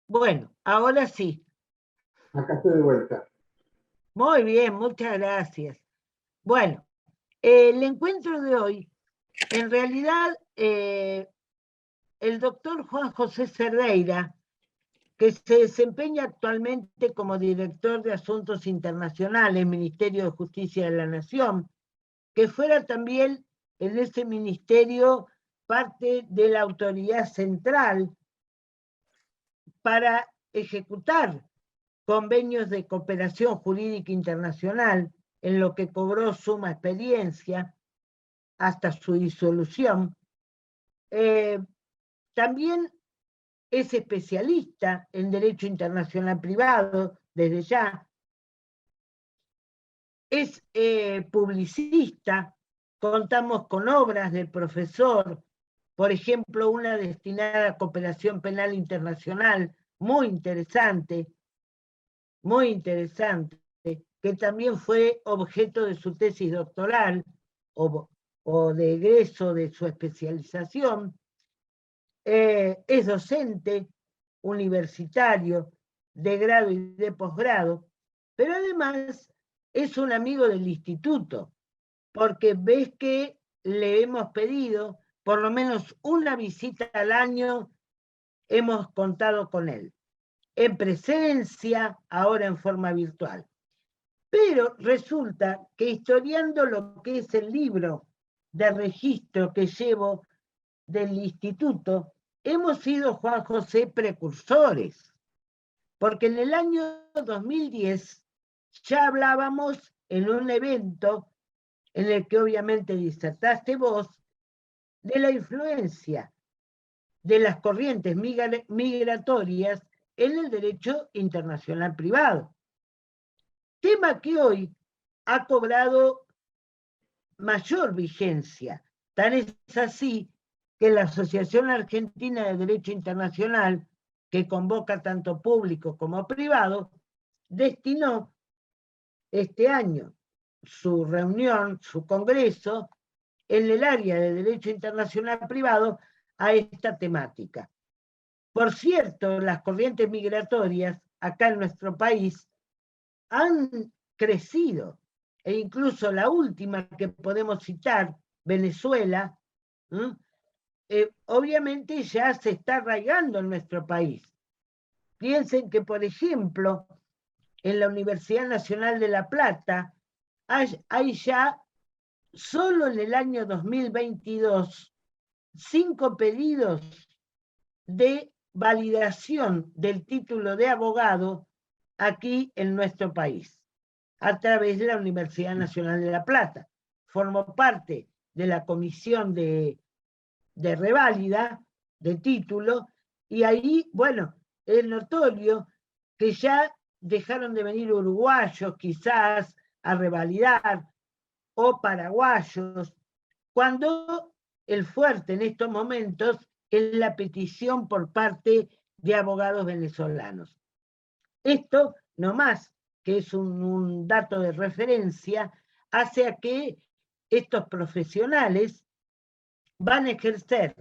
Bueno, ahora sí. Acá estoy de vuelta. Muy bien, muchas gracias. Bueno, el encuentro de hoy, en realidad, el doctor Juan José Cerdeira, que se desempeña actualmente como director de Asuntos Internacionales, Ministerio de Justicia de la Nación, que fuera también en ese ministerio parte de la autoridad central para ejecutar convenios de cooperación jurídica internacional, en lo que cobró suma experiencia hasta su disolución. También es especialista en Derecho Internacional Privado, desde ya. Es publicista, contamos con obras del profesor, por ejemplo, una destinada a cooperación penal internacional, muy interesante, que también fue objeto de su tesis doctoral o de egreso de su especialización. Es docente universitario de grado y de posgrado, pero además es un amigo del instituto, porque ves que le hemos pedido por lo menos una visita al año, hemos contado con él, en presencia, ahora en forma virtual. Pero resulta que historiando lo que es el libro de registro que llevo del instituto, hemos sido, Juan José, precursores, porque en el año 2010 ya hablábamos en un evento en el que obviamente disertaste vos, de la influencia de las corrientes migratorias en el derecho internacional privado. Tema que hoy ha cobrado mayor vigencia. Tan es así que la Asociación Argentina de Derecho Internacional, que convoca tanto público como privado, destinó este año su reunión, su congreso, en el área de Derecho Internacional Privado a esta temática. Por cierto, las corrientes migratorias acá en nuestro país han crecido, e incluso la última que podemos citar, Venezuela, obviamente ya se está arraigando en nuestro país. Piensen que, por ejemplo, en la Universidad Nacional de La Plata hay ya, solo en el año 2022, 5 pedidos de validación del título de abogado aquí en nuestro país, a través de la Universidad Nacional de La Plata. Formo parte de la comisión de reválida de título, y ahí, bueno, es notorio que ya dejaron de venir uruguayos quizás a revalidar, o paraguayos, cuando el fuerte en estos momentos es la petición por parte de abogados venezolanos. Esto, no más que es un dato de referencia, hace a que estos profesionales van a ejercer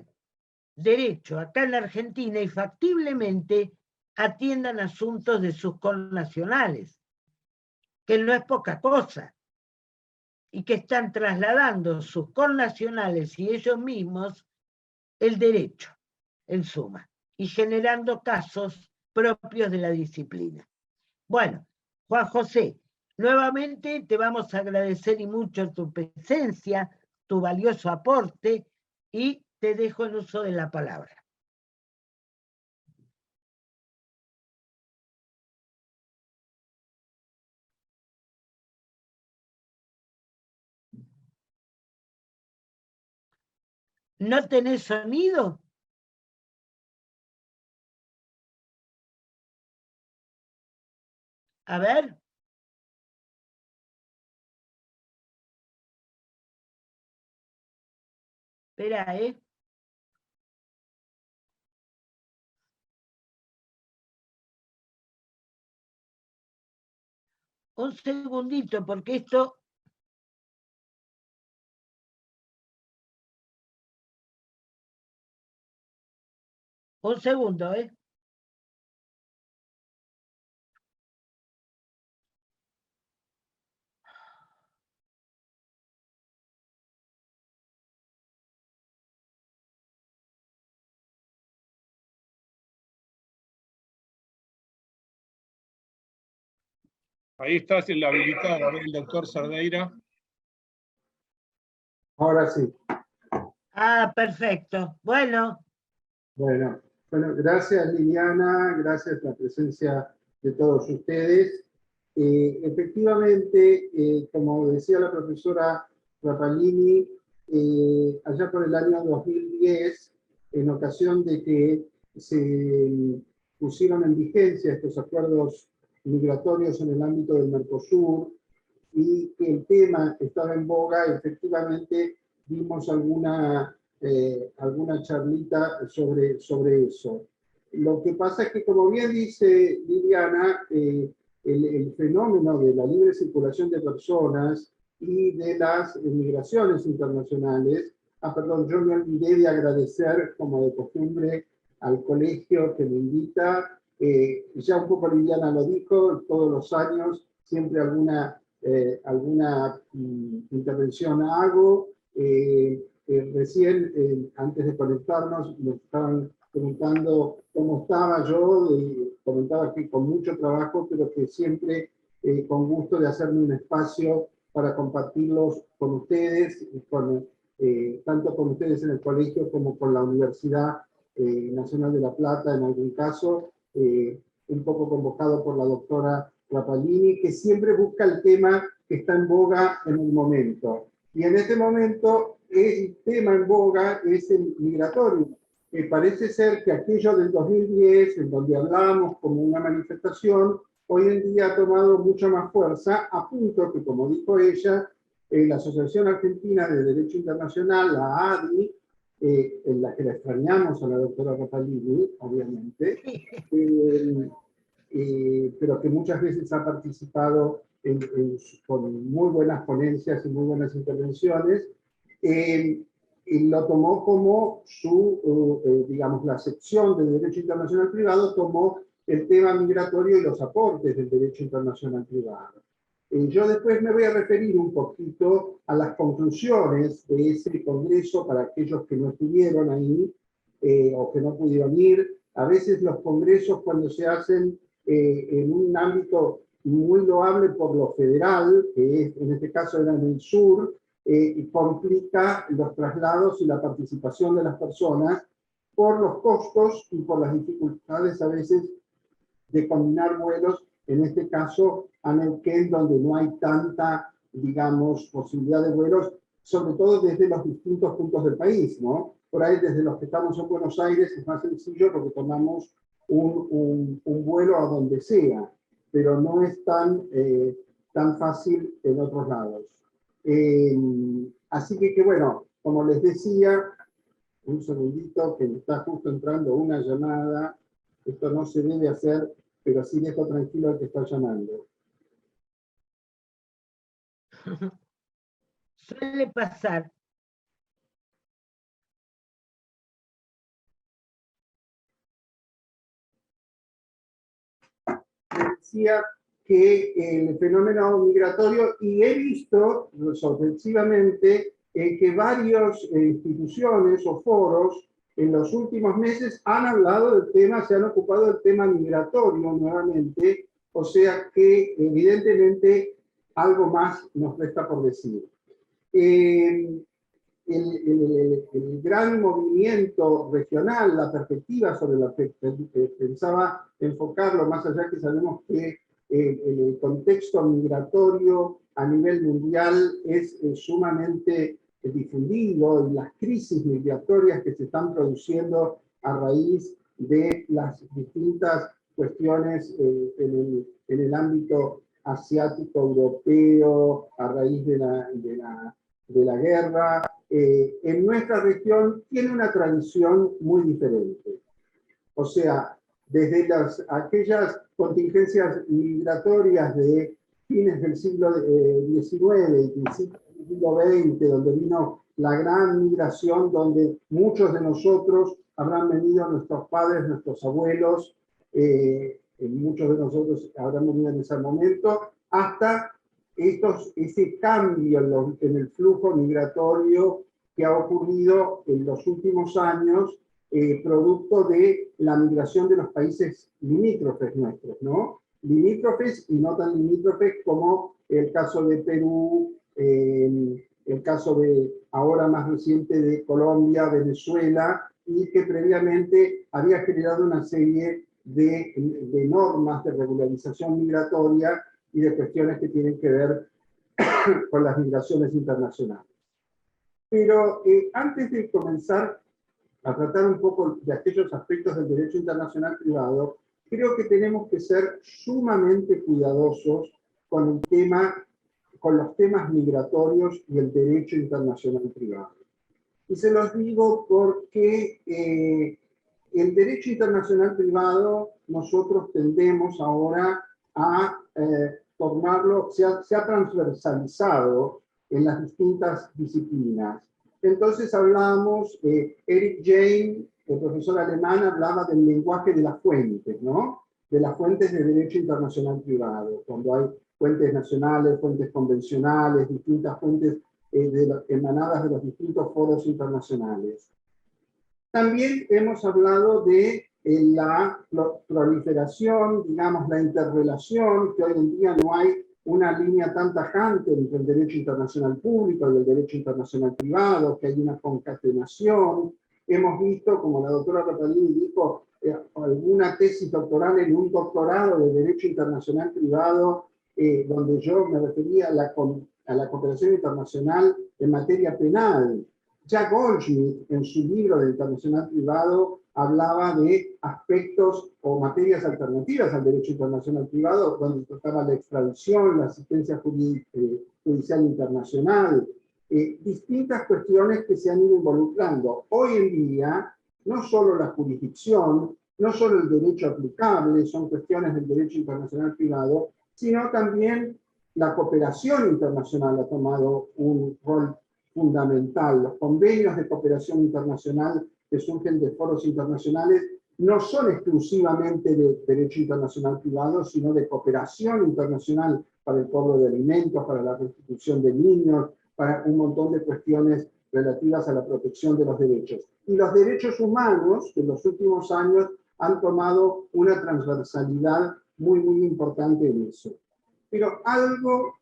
derecho acá en la Argentina y factiblemente atiendan asuntos de sus connacionales, que no es poca cosa, y que están trasladando sus connacionales y ellos mismos el derecho, en suma, y generando casos propios de la disciplina. Bueno, Juan José, nuevamente te vamos a agradecer y mucho tu presencia, tu valioso aporte, y te dejo el uso de la palabra. ¿No tenés sonido? A ver. Espera, ¿eh? Un segundito, porque esto... Un segundo, ¿eh? Ahí está el habilitado, a ver, el doctor Cerdeira. Ahora sí. Ah, perfecto. Bueno, Bueno, gracias Liliana, gracias por la presencia de todos ustedes. Efectivamente, como decía la profesora Rapalini, allá por el año 2010, en ocasión de que se pusieron en vigencia estos acuerdos migratorios en el ámbito del Mercosur y que el tema estaba en boga, efectivamente dimos alguna charlita sobre eso. Lo que pasa es que, como bien dice Liliana, el fenómeno de la libre circulación de personas y de las migraciones internacionales, perdón, yo me olvidé de agradecer, como de costumbre, al colegio que me invita. Ya un poco Liliana lo dijo, todos los años siempre alguna intervención hago. Recién, antes de conectarnos, me estaban preguntando cómo estaba yo, comentaba que con mucho trabajo, pero que siempre con gusto de hacerme un espacio para compartirlos con ustedes, tanto con ustedes en el colegio como con la Universidad Nacional de La Plata, en algún caso, un poco convocado por la doctora Rapalini, que siempre busca el tema que está en boga en el momento. Y en este momento el tema en boga es el migratorio. Parece ser que aquello del 2010, en donde hablábamos como una manifestación, hoy en día ha tomado mucha más fuerza, a punto que, como dijo ella, la Asociación Argentina de Derecho Internacional, la ADI, en la que la extrañamos a la doctora Rapalini, obviamente, pero que muchas veces ha participado con muy buenas ponencias y muy buenas intervenciones, y lo tomó como digamos, la sección de Derecho Internacional Privado tomó el tema migratorio y los aportes del Derecho Internacional Privado. Yo después me voy a referir un poquito a las conclusiones de ese congreso para aquellos que no estuvieron ahí o que no pudieron ir. A veces los congresos, cuando se hacen en un ámbito muy loable por lo federal, que es, en este caso era en el sur, complica los traslados y la participación de las personas por los costos y por las dificultades a veces de combinar vuelos, en este caso a Neuquén, donde no hay tanta, digamos, posibilidad de vuelos, sobre todo desde los distintos puntos del país, ¿no? Por ahí, desde los que estamos en Buenos Aires, es más sencillo porque tomamos un vuelo a donde sea, pero no es tan fácil en otros lados. Así que bueno, como les decía, un segundito que me está justo entrando una llamada. Esto no se debe hacer, pero sí dejo tranquilo al que está llamando. suele pasar. Decía que el fenómeno migratorio, y he visto sorpresivamente que varias instituciones o foros en los últimos meses han hablado del tema, se han ocupado del tema migratorio nuevamente, o sea que evidentemente algo más nos resta por decir. El gran movimiento regional, la perspectiva sobre la que pensaba enfocarlo, más allá que sabemos que el contexto migratorio a nivel mundial es sumamente difundido, y las crisis migratorias que se están produciendo a raíz de las distintas cuestiones en el ámbito asiático, europeo, a raíz de la guerra, en nuestra región tiene una tradición muy diferente. O sea, desde aquellas contingencias migratorias de fines del siglo XIX y principios del siglo XX, donde vino la gran migración, donde muchos de nosotros habrán venido, nuestros padres, nuestros abuelos, muchos de nosotros habrán venido en ese momento, hasta ese cambio en el flujo migratorio que ha ocurrido en los últimos años, producto de la migración de los países limítrofes nuestros, ¿no? limítrofes y no tan limítrofes como el caso de Perú, el caso de ahora más reciente de Colombia, Venezuela, y que previamente había generado una serie de normas de regularización migratoria y de cuestiones que tienen que ver con las migraciones internacionales. Pero antes de comenzar a tratar un poco de aquellos aspectos del derecho internacional privado, creo que tenemos que ser sumamente cuidadosos con el tema, con los temas migratorios y el derecho internacional privado. Y se los digo porque el derecho internacional privado nosotros tendemos ahora a tomarlo, se ha transversalizado en las distintas disciplinas. Entonces hablamos, Eric Jain, el profesor alemán, hablaba del lenguaje de las fuentes, ¿no? De las fuentes de derecho internacional privado, cuando hay fuentes nacionales, fuentes convencionales, distintas fuentes emanadas de los distintos foros internacionales. También hemos hablado de la proliferación, digamos, la interrelación, que hoy en día no hay una línea tan tajante entre el derecho internacional público y el derecho internacional privado, que hay una concatenación. Hemos visto, como la doctora Rapalini dijo, alguna tesis doctoral en un doctorado de derecho internacional privado, donde yo me refería a la cooperación internacional en materia penal. Jack Goldschmidt, en su libro de internacional privado, hablaba de aspectos o materias alternativas al derecho internacional privado, donde trataba la extradición, la asistencia judicial internacional, distintas cuestiones que se han ido involucrando. Hoy en día, no solo la jurisdicción, no solo el derecho aplicable, son cuestiones del derecho internacional privado, sino también la cooperación internacional ha tomado un rol fundamental. Los convenios de cooperación internacional que surgen de foros internacionales no son exclusivamente de derecho internacional privado, sino de cooperación internacional para el cobro de alimentos, para la restitución de niños, para un montón de cuestiones relativas a la protección de los derechos. Y los derechos humanos, que en los últimos años han tomado una transversalidad muy, muy importante en eso. Pero algo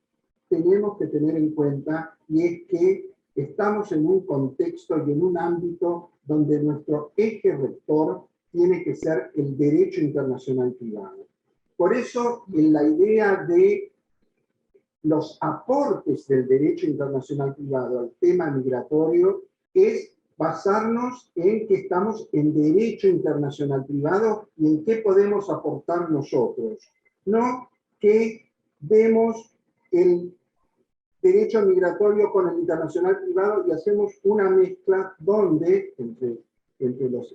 tenemos que tener en cuenta, y es que estamos en un contexto y en un ámbito donde nuestro eje rector tiene que ser el derecho internacional privado. Por eso, en la idea de los aportes del derecho internacional privado al tema migratorio es basarnos en que estamos en derecho internacional privado y en qué podemos aportar nosotros, no que vemos el derecho migratorio con el internacional privado y hacemos una mezcla donde, entre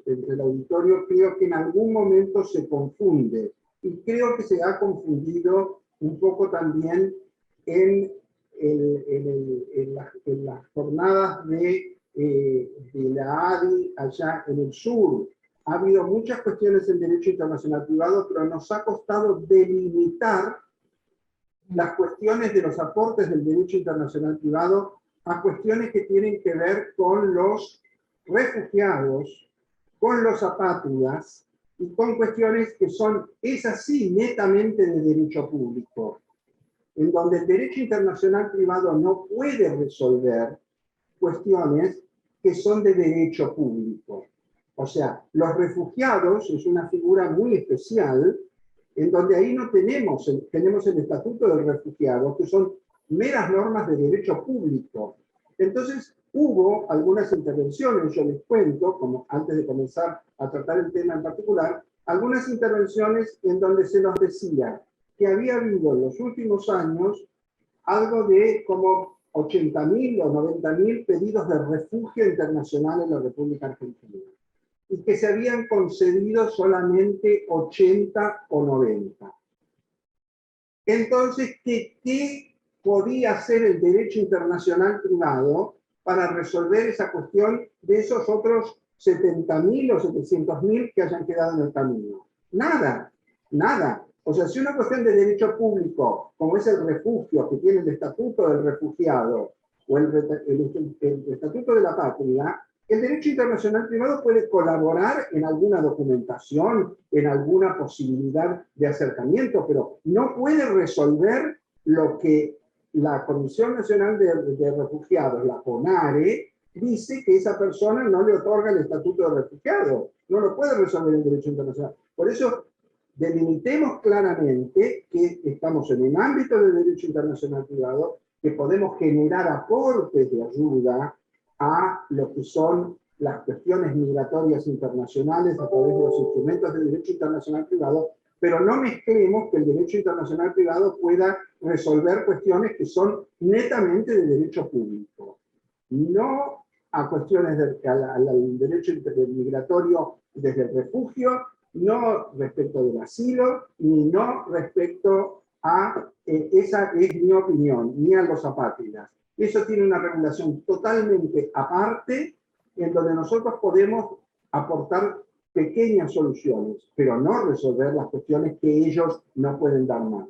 el auditorio, creo que en algún momento se confunde. Y creo que se ha confundido un poco también en las jornadas de la ADI allá en el sur. Ha habido muchas cuestiones en derecho internacional privado, pero nos ha costado delimitar las cuestiones de los aportes del derecho internacional privado a cuestiones que tienen que ver con los refugiados, con los apátridas y con cuestiones que son, es así, netamente de derecho público, en donde el derecho internacional privado no puede resolver cuestiones que son de derecho público. O sea, los refugiados es una figura muy especial, en donde ahí no tenemos el Estatuto del Refugiado, que son meras normas de derecho público. Entonces, hubo algunas intervenciones, yo les cuento, como antes de comenzar a tratar el tema en particular, algunas intervenciones en donde se nos decía que había habido en los últimos años algo de como 80.000 o 90.000 pedidos de refugio internacional en la República Argentina, y que se habían concedido solamente 80 o 90. Entonces, ¿qué podía hacer el derecho internacional privado para resolver esa cuestión de esos otros 70.000 o 700.000 que hayan quedado en el camino? Nada, nada. O sea, si una cuestión de derecho público, como es el refugio, que tiene el Estatuto del Refugiado o el Estatuto de la Patria, El derecho internacional privado puede colaborar en alguna documentación, en alguna posibilidad de acercamiento, pero no puede resolver lo que la Comisión Nacional de Refugiados, la CONARE, dice que esa persona no le otorga el estatuto de refugiado. No lo puede resolver el derecho internacional. Por eso, delimitemos claramente que estamos en un ámbito del derecho internacional privado, que podemos generar aportes de ayuda a lo que son las cuestiones migratorias internacionales a través de los instrumentos del derecho internacional privado, pero no mezclemos que el derecho internacional privado pueda resolver cuestiones que son netamente de derecho público. No a cuestiones al derecho migratorio desde el refugio, no respecto del asilo, ni no respecto a, esa es mi opinión, ni a los apátridas. Eso tiene una regulación totalmente aparte, en donde nosotros podemos aportar pequeñas soluciones, pero no resolver las cuestiones que ellos no pueden dar más.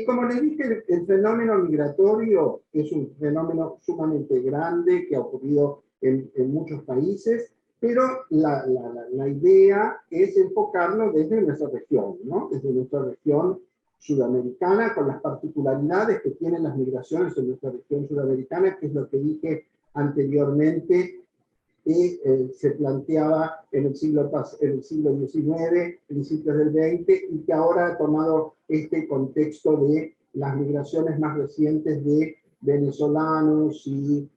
Como les dije, el fenómeno migratorio es un fenómeno sumamente grande que ha ocurrido en muchos países, pero la idea es enfocarnos desde nuestra región, ¿no? Desde nuestra región sudamericana, con las particularidades que tienen las migraciones en nuestra región sudamericana, que es lo que dije anteriormente, y se planteaba en el siglo XIX, principios del XX, y que ahora ha tomado este contexto de las migraciones más recientes de venezolanos y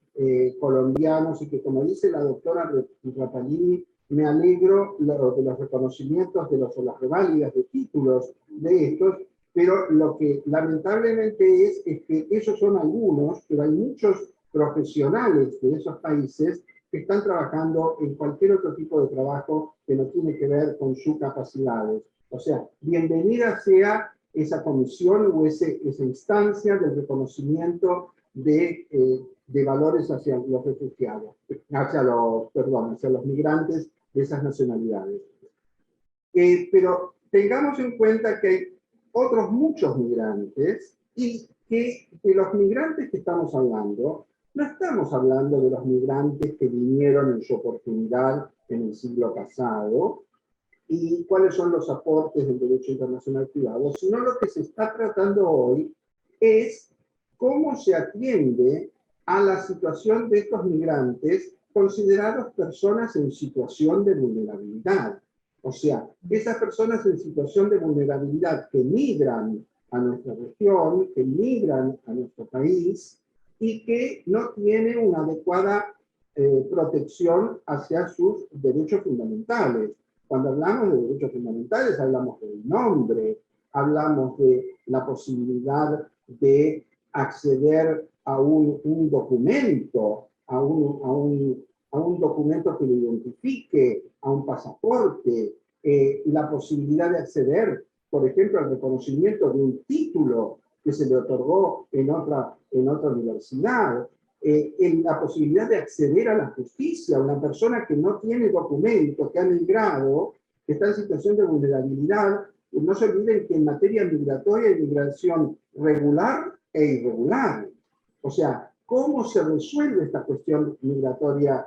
colombianos, y que, como dice la doctora Rapalini, me alegro de los reconocimientos o las reválidas de títulos de estos, pero lo que lamentablemente es que esos son algunos, pero hay muchos profesionales de esos países que están trabajando en cualquier otro tipo de trabajo que no tiene que ver con sus capacidades. O sea, bienvenida sea esa comisión o esa instancia del reconocimiento de valores hacia los refugiados, hacia los migrantes de esas nacionalidades. Pero tengamos en cuenta que hay otros muchos migrantes y que los migrantes que estamos hablando, no estamos hablando de los migrantes que vinieron en su oportunidad en el siglo pasado y cuáles son los aportes del derecho internacional privado, sino lo que se está tratando hoy es cómo se atiende a la situación de estos migrantes considerados personas en situación de vulnerabilidad. O sea, esas personas en situación de vulnerabilidad que migran a nuestra región, que migran a nuestro país, y que no tiene una adecuada protección hacia sus derechos fundamentales. Cuando hablamos de derechos fundamentales, hablamos del nombre, hablamos de la posibilidad de acceder a un documento, a un documento que lo identifique, a un pasaporte, la posibilidad de acceder, por ejemplo, al reconocimiento de un título que se le otorgó en otra universidad, la posibilidad de acceder a la justicia. Una persona que no tiene documentos, que ha migrado, que está en situación de vulnerabilidad, no se olviden que en materia migratoria hay migración regular e irregular. O sea, ¿cómo se resuelve esta cuestión migratoria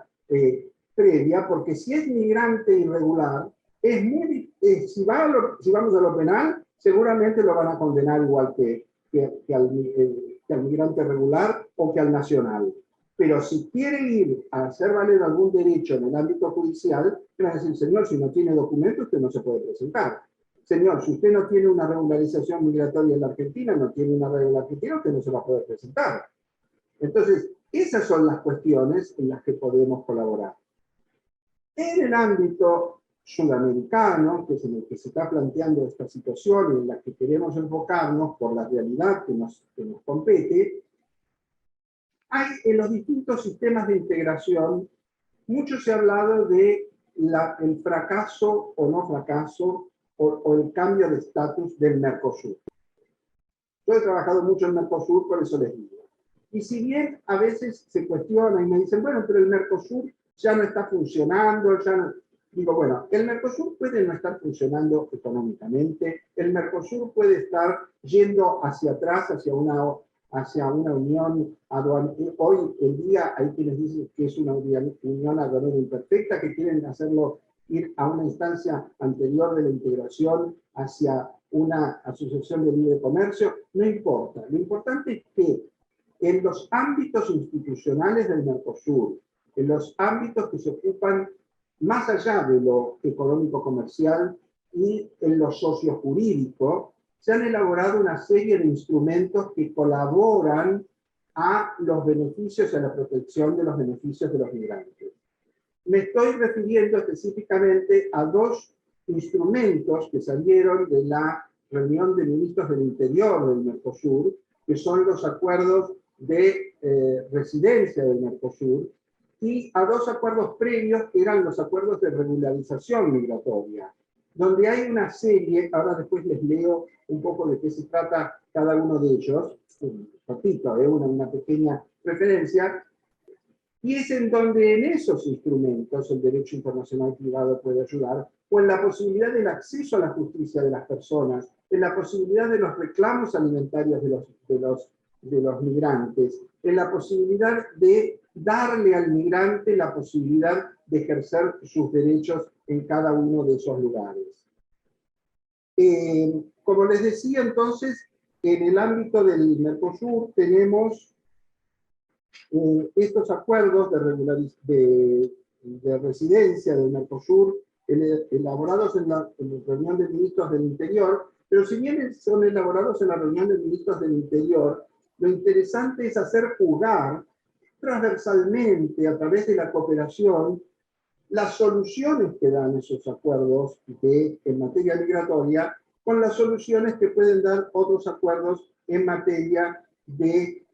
previa? Porque si es migrante irregular, es muy, si vamos a lo penal, seguramente lo van a condenar igual que al migrante regular o que al nacional. Pero si quiere ir a hacer valer algún derecho en el ámbito judicial, le van a decir, señor, si no tiene documentos, usted no se puede presentar. Señor, si usted no tiene una regularización migratoria en la Argentina, no tiene una regla en la Argentina, usted no se va a poder presentar. Entonces, esas son las cuestiones en las que podemos colaborar. En el ámbito sudamericano, que es en el que se está planteando esta situación, en la que queremos enfocarnos por la realidad que nos compete, hay en los distintos sistemas de integración, mucho se ha hablado de el fracaso o no fracaso o el cambio de estatus del Mercosur. Yo he trabajado mucho en Mercosur, por eso les digo. Y si bien a veces se cuestiona y me dicen, bueno, pero el Mercosur ya no está funcionando, ya no... Digo, bueno, el Mercosur puede no estar funcionando económicamente, el Mercosur puede estar yendo hacia atrás, hacia una hacia una unión aduanera. Hoy en día hay quienes dicen que es una unión aduanera imperfecta, que quieren hacerlo ir a una instancia anterior de la integración hacia una asociación de libre comercio. No importa. Lo importante es que en los ámbitos institucionales del Mercosur, en los ámbitos que se ocupan más allá de lo económico-comercial y en lo socio-jurídico, se han elaborado una serie de instrumentos que colaboran a los beneficios y a la protección de los beneficios de los migrantes. Me estoy refiriendo específicamente a dos instrumentos que salieron de la reunión de ministros del Interior del Mercosur, que son los acuerdos de residencia del Mercosur, y a dos acuerdos previos que eran los acuerdos de regularización migratoria, donde hay una serie, ahora después les leo un poco de qué se trata cada uno de ellos, un ratito, una pequeña referencia, y es en donde en esos instrumentos el derecho internacional privado puede ayudar, o en la posibilidad del acceso a la justicia de las personas, en la posibilidad de los reclamos alimentarios de los migrantes, en la posibilidad de darle al migrante la posibilidad de ejercer sus derechos en cada uno de esos lugares. Como les decía entonces, en el ámbito del Mercosur tenemos estos acuerdos de residencia del Mercosur elaborados en la reunión de ministros del Interior, pero si bien son elaborados en la reunión de ministros del Interior, lo interesante es hacer jugar transversalmente a través de la cooperación las soluciones que dan esos acuerdos en materia migratoria con las soluciones que pueden dar otros acuerdos en materia de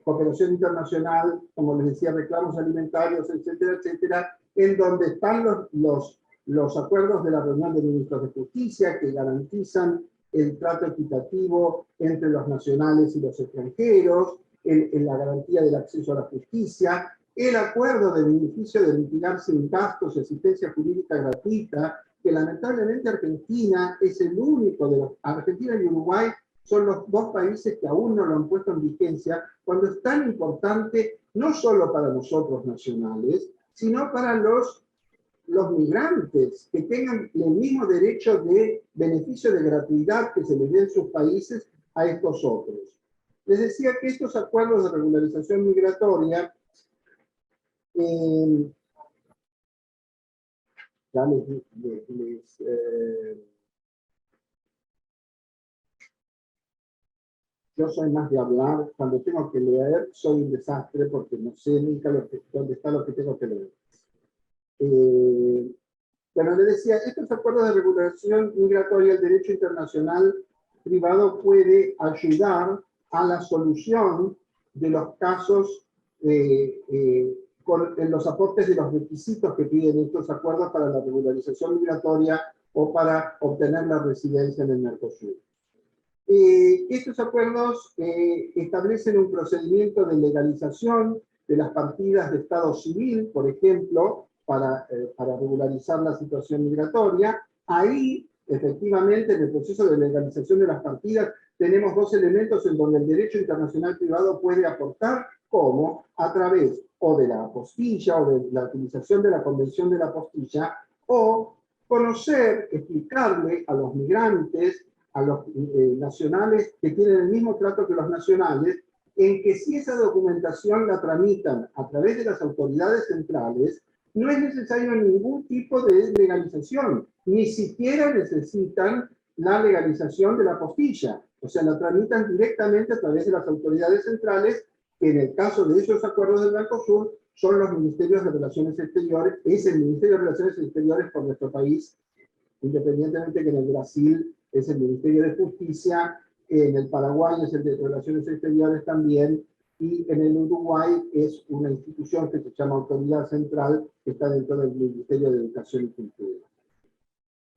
cooperación internacional, como les decía, reclamos alimentarios, etcétera, etcétera, en donde están los acuerdos de la reunión de ministros de justicia que garantizan el trato equitativo entre los nacionales y los extranjeros, en la garantía del acceso a la justicia, el acuerdo de beneficio de litigar sin gastos y asistencia jurídica gratuita, que lamentablemente Argentina es el único Argentina y Uruguay son los dos países que aún no lo han puesto en vigencia, cuando es tan importante no solo para nosotros nacionales, sino para los migrantes, que tengan el mismo derecho de beneficio de gratuidad que se les dé en sus países a estos otros. Les decía que estos acuerdos de regularización migratoria yo soy más de hablar, cuando tengo que leer soy un desastre porque no sé nunca dónde está lo que tengo que leer. Bueno, le decía, estos acuerdos de regulación migratoria, el derecho internacional privado puede ayudar a la solución de los casos en los aportes de los requisitos que piden estos acuerdos para la regularización migratoria o para obtener la residencia en el Mercosur. Estos acuerdos establecen un procedimiento de legalización de las partidas de Estado civil, por ejemplo, para regularizar la situación migratoria. Ahí, efectivamente, en el proceso de legalización de las partidas, tenemos dos elementos en donde el derecho internacional privado puede aportar, como a través o de la apostilla o de la utilización de la Convención de la Apostilla, o conocer, explicarle a los migrantes, a los nacionales que tienen el mismo trato que los nacionales, en que si esa documentación la tramitan a través de las autoridades centrales, no es necesario ningún tipo de legalización, ni siquiera necesitan la legalización de la apostilla, o sea, la tramitan directamente a través de las autoridades centrales, que en el caso de esos acuerdos del Mercosur son los Ministerios de Relaciones Exteriores, es el Ministerio de Relaciones Exteriores por nuestro país, independientemente que en el Brasil es el Ministerio de Justicia, en el Paraguay es el de Relaciones Exteriores también, y en el Uruguay es una institución que se llama Autoridad Central, que está dentro del Ministerio de Educación y Cultura.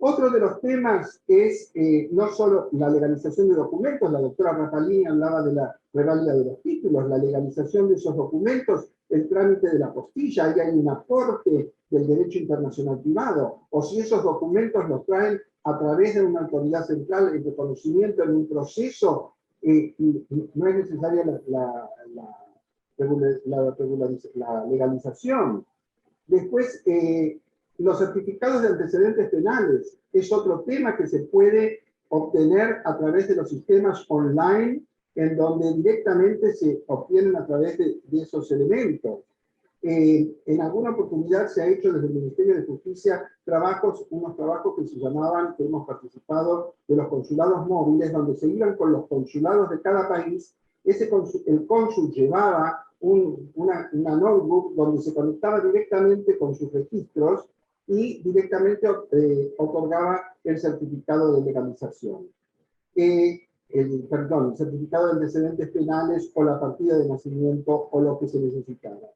Otro de los temas es no solo la legalización de documentos, la doctora Rapalini hablaba de la reválida de los títulos, la legalización de esos documentos, el trámite de la apostilla, ahí hay un aporte del derecho internacional privado, o si esos documentos los traen a través de una autoridad central, el reconocimiento en un proceso no es necesaria la legalización. Después, los certificados de antecedentes penales es otro tema que se puede obtener a través de los sistemas online, en donde directamente se obtienen a través de esos elementos. En alguna oportunidad se ha hecho desde el Ministerio de Justicia unos trabajos que se llamaban, que hemos participado, de los consulados móviles, donde se iban con los consulados de cada país. El cónsul llevaba una notebook donde se conectaba directamente con sus registros y directamente otorgaba el certificado de legalización. El certificado de antecedentes penales o la partida de nacimiento o lo que se necesitara.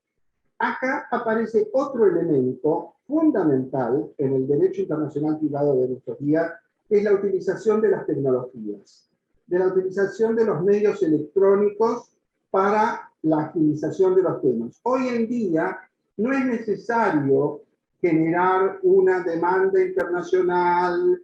Acá aparece otro elemento fundamental en el derecho internacional privado de nuestros días, que es la utilización de las tecnologías, de la utilización de los medios electrónicos para la agilización de los temas. Hoy en día no es necesario generar una demanda internacional,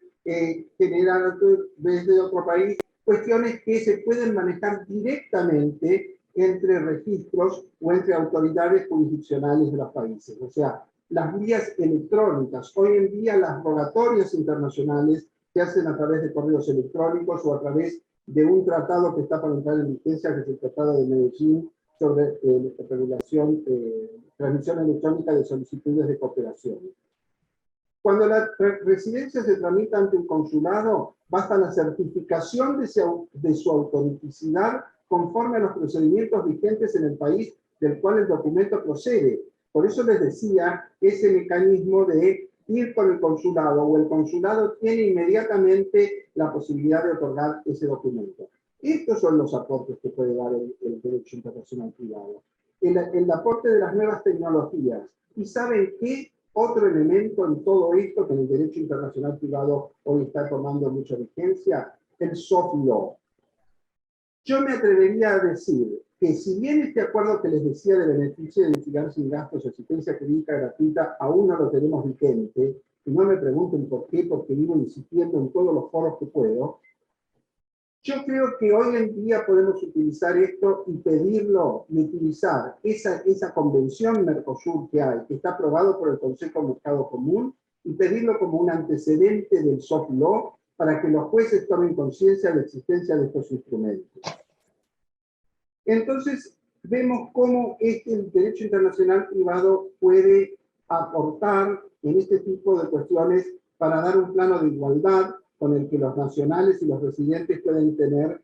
generar desde otro país cuestiones que se pueden manejar directamente entre registros o entre autoridades jurisdiccionales de los países. O sea, las vías electrónicas. Hoy en día las rogatorias internacionales se hacen a través de correos electrónicos o a través de un tratado que está para entrar en vigencia, que es el Tratado de Medellín sobre regulación, transmisión electrónica de solicitudes de cooperación. Cuando la residencia se tramita ante un consulado, basta la certificación de su autenticidad conforme a los procedimientos vigentes en el país del cual el documento procede. Por eso les decía ese mecanismo de ir con el consulado, o el consulado tiene inmediatamente la posibilidad de otorgar ese documento. Estos son los aportes que puede dar el derecho internacional privado. El aporte de las nuevas tecnologías. ¿Y saben qué? Otro elemento en todo esto que en el derecho internacional privado hoy está tomando mucha vigencia, el soft law. Yo me atrevería a decir que si bien este acuerdo que les decía de beneficio de litigar sin gastos y asistencia jurídica gratuita aún no lo tenemos vigente, y no me pregunten por qué, porque vivo insistiendo en todos los foros que puedo, yo creo que hoy en día podemos utilizar esto y pedirlo, y utilizar esa convención Mercosur que hay, que está aprobado por el Consejo Mercado Común, y pedirlo como un antecedente del soft law para que los jueces tomen conciencia de la existencia de estos instrumentos. Entonces, vemos cómo el derecho internacional privado puede aportar en este tipo de cuestiones para dar un plano de igualdad con el que los nacionales y los residentes pueden tener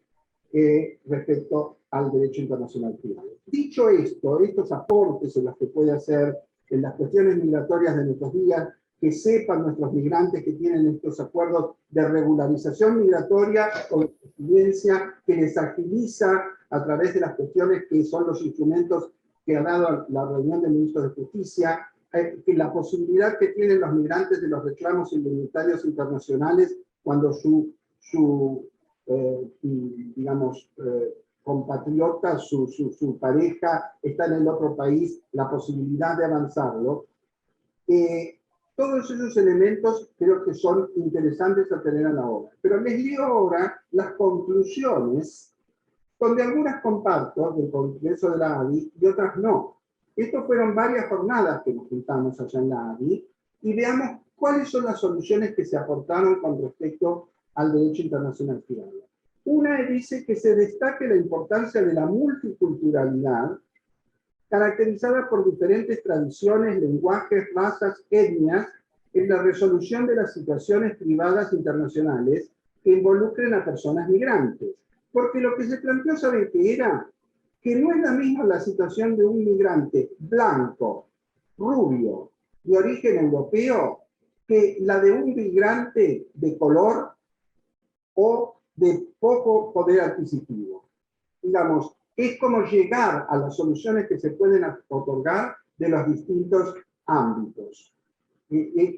respecto al derecho internacional privado. Dicho esto, estos aportes en los que puede hacer en las cuestiones migratorias de nuestros días, que sepan nuestros migrantes que tienen estos acuerdos de regularización migratoria o de residencia, que les agiliza a través de las cuestiones que son los instrumentos que ha dado la reunión de ministros de Justicia, que la posibilidad que tienen los migrantes de los reclamos indemnitarios internacionales cuando su compatriota, su pareja está en el otro país, la posibilidad de avanzarlo. Todos esos elementos creo que son interesantes a tener a la hora. Pero les leo ahora las conclusiones, donde algunas comparto del Congreso de la ADI y otras no. Estas fueron varias jornadas que nos juntamos allá en la ADI y veamos cuáles son las soluciones que se aportaron con respecto al derecho internacional privado. Una dice que se destaque la importancia de la multiculturalidad, caracterizada por diferentes tradiciones, lenguajes, razas, etnias, en la resolución de las situaciones privadas internacionales que involucren a personas migrantes. Porque lo que se planteó, ¿saben qué era? Que no es la misma la situación de un migrante blanco, rubio, de origen europeo, que la de un migrante de color o de poco poder adquisitivo. Digamos, es como llegar a las soluciones que se pueden otorgar de los distintos ámbitos.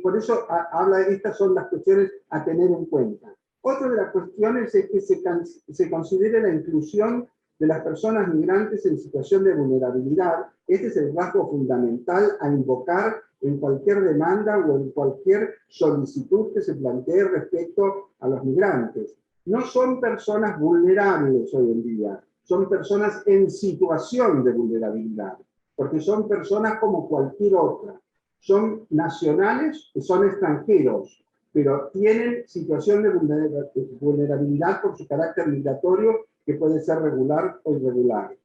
Por eso habla de estas son las cuestiones a tener en cuenta. Otra de las cuestiones es que se considere la inclusión de las personas migrantes en situación de vulnerabilidad. Este es el rasgo fundamental a invocar en cualquier demanda o en cualquier solicitud que se plantee respecto a los migrantes. no son personas vulnerables hoy en día, son personas en situación de vulnerabilidad, porque son personas como cualquier otra. Son nacionales, son extranjeros, pero tienen situación de vulnerabilidad por su carácter migratorio, que puede ser regular o irregular.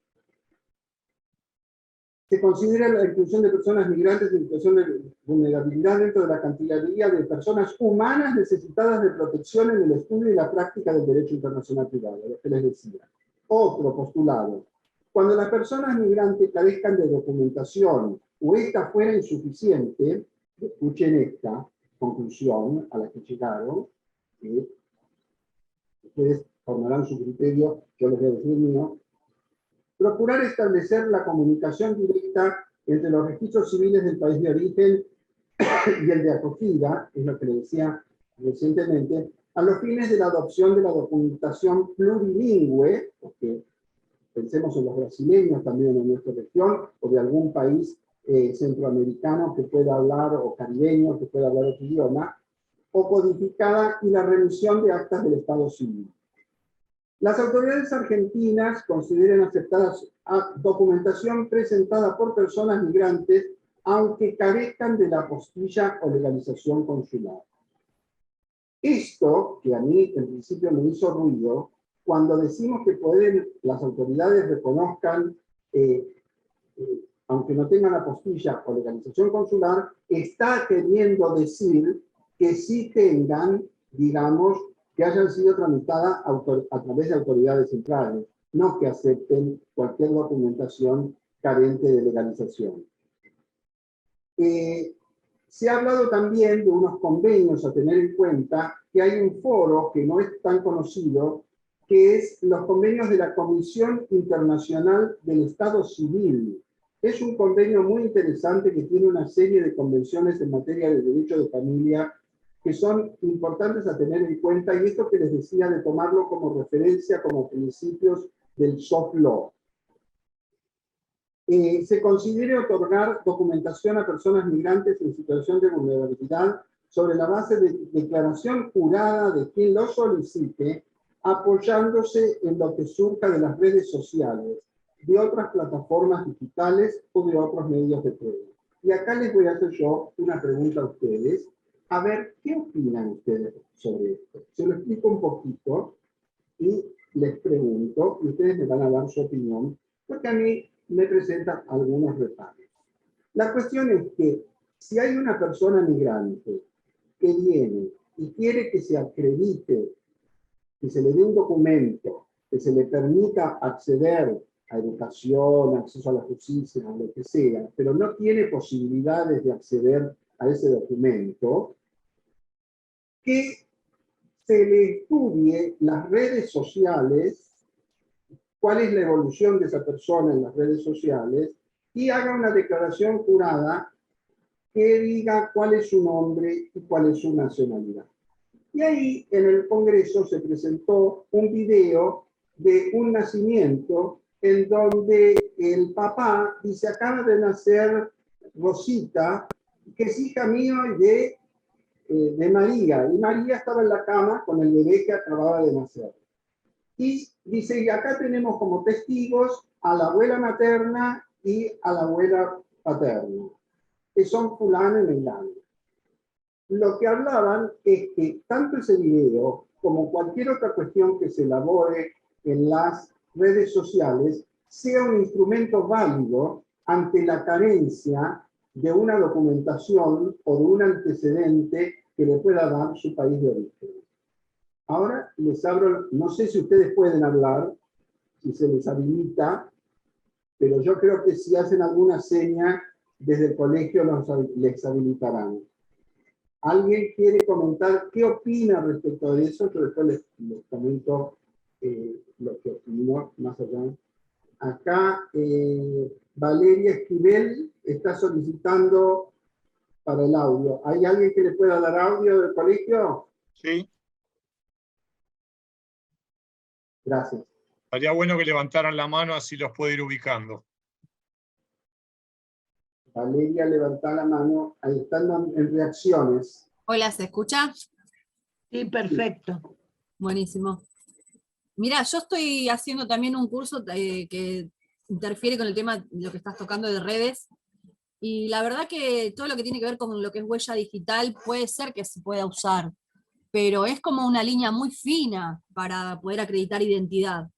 Se considera la inclusión de personas migrantes en situación de vulnerabilidad dentro de la categoría de personas humanas necesitadas de protección en el estudio y la práctica del derecho internacional privado, lo que les decía. Otro postulado: cuando las personas migrantes carezcan de documentación o esta fuera insuficiente, escuchen esta conclusión a la que llegaron, que ustedes formarán su criterio, yo les voy a decir el mío. Procurar establecer la comunicación directa entre los registros civiles del país de origen y el de acogida, es lo que le decía recientemente, a los fines de la adopción de la documentación plurilingüe, porque pensemos en los brasileños también en nuestra región, o de algún país centroamericano que pueda hablar, o caribeño que pueda hablar otro idioma, o codificada, y la remisión de actas del Estado civil. Las autoridades argentinas consideran aceptadas documentación presentada por personas migrantes, aunque carezcan de la apostilla o legalización consular. Esto, que a mí en principio me hizo ruido, cuando decimos que las autoridades reconozcan, aunque no tengan apostilla o legalización consular, está queriendo decir que sí tengan, digamos, que hayan sido tramitadas a través de autoridades centrales, no que acepten cualquier documentación carente de legalización. Se ha hablado también de unos convenios a tener en cuenta, que hay un foro que no es tan conocido, que es los convenios de la Comisión Internacional del Estado Civil. Es un convenio muy interesante que tiene una serie de convenciones en materia de derecho de familia que son importantes a tener en cuenta, y esto que les decía de tomarlo como referencia, como principios del soft law. Se considera otorgar documentación a personas migrantes en situación de vulnerabilidad sobre la base de declaración jurada de quien lo solicite, apoyándose en lo que surja de las redes sociales, de otras plataformas digitales o de otros medios de prueba. Y acá les voy a hacer yo una pregunta a ustedes, a ver qué opinan ustedes sobre esto. Se lo explico un poquito y les pregunto, y ustedes me van a dar su opinión, porque a mí me presentan algunos reparos. La cuestión es que si hay una persona migrante que viene y quiere que se acredite, que se le dé un documento, que se le permita acceder a educación, acceso a la justicia, a lo que sea, pero no tiene posibilidades de acceder a ese documento, que se le estudie las redes sociales, cuál es la evolución de esa persona en las redes sociales, y haga una declaración jurada que diga cuál es su nombre y cuál es su nacionalidad. Y ahí en el Congreso se presentó un video de un nacimiento en donde el papá dice: acaba de nacer Rosita, que es hija mía y de María, y María estaba en la cama con el bebé que acababa de nacer. Y dice, y acá tenemos como testigos a la abuela materna y a la abuela paterna, que son fulano y mengano. Lo que hablaban es que tanto ese video como cualquier otra cuestión que se elabore en las redes sociales sea un instrumento válido ante la carencia de una documentación o de un antecedente que le pueda dar su país de origen. Ahora les abro, no sé si ustedes pueden hablar, si se les habilita, pero yo creo que si hacen alguna seña desde el colegio les habilitarán. ¿Alguien quiere comentar qué opina respecto de eso? Yo después les comento lo que opino más allá. Acá Valeria Esquivel está solicitando para el audio. ¿Hay alguien que le pueda dar audio del colegio? Sí. Gracias. Sería bueno que levantaran la mano, así los puedo ir ubicando. Valeria, levanta la mano. Ahí están en reacciones. Hola, ¿se escucha? Sí, perfecto. Buenísimo. Mirá, yo estoy haciendo también un curso que interfiere con el tema de lo que estás tocando de redes, y la verdad que todo lo que tiene que ver con lo que es huella digital puede ser que se pueda usar, pero es como una línea muy fina para poder acreditar identidad.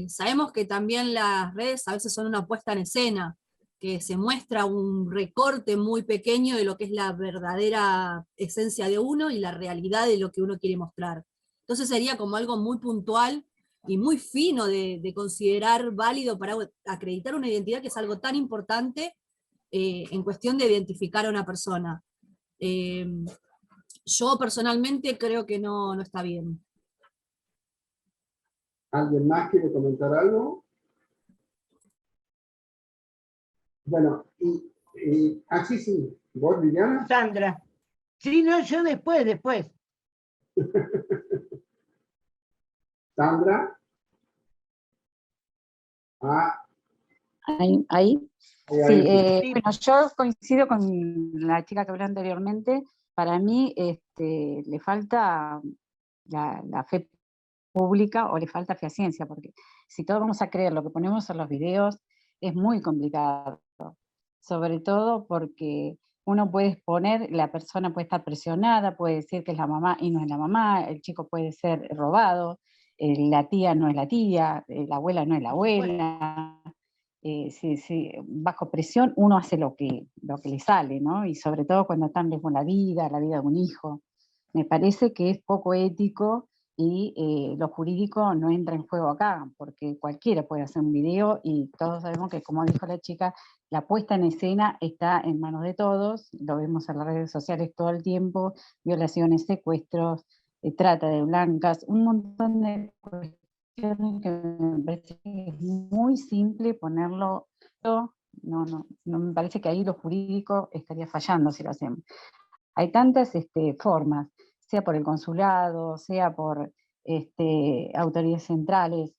Sabemos que también las redes a veces son una puesta en escena, que se muestra un recorte muy pequeño de lo que es la verdadera esencia de uno y la realidad de lo que uno quiere mostrar. Entonces sería como algo muy puntual y muy fino de considerar válido para acreditar una identidad, que es algo tan importante en cuestión de identificar a una persona. Eh, yo personalmente creo que no está bien. ¿Alguien más quiere comentar algo? Bueno, sí, ¿vos, Liliana? Sandra. Sí, no, yo después. Sandra. Ah, Ahí. ahí, Sí, ahí. Sí. bueno, yo coincido con la chica que habló anteriormente. Para mí le falta la fe pública, o le falta fehaciencia, porque si todos vamos a creer lo que ponemos en los videos, es muy complicado. Sobre todo porque uno puede exponer, la persona puede estar presionada, puede decir que es la mamá y no es la mamá, el chico puede ser robado, la tía no es la tía, la abuela no es la abuela. Sí, bajo presión uno hace lo que le sale, ¿no? Y sobre todo cuando están con la vida de un hijo. Me parece que es poco ético, y lo jurídico no entra en juego acá, porque cualquiera puede hacer un video, y todos sabemos que, como dijo la chica, la puesta en escena está en manos de todos, lo vemos en las redes sociales todo el tiempo: violaciones, secuestros, trata de blancas, un montón de cuestiones que me parece que es muy simple ponerlo. No me parece que ahí lo jurídico estaría fallando si lo hacemos. Hay tantas formas, sea por el consulado, sea por autoridades centrales,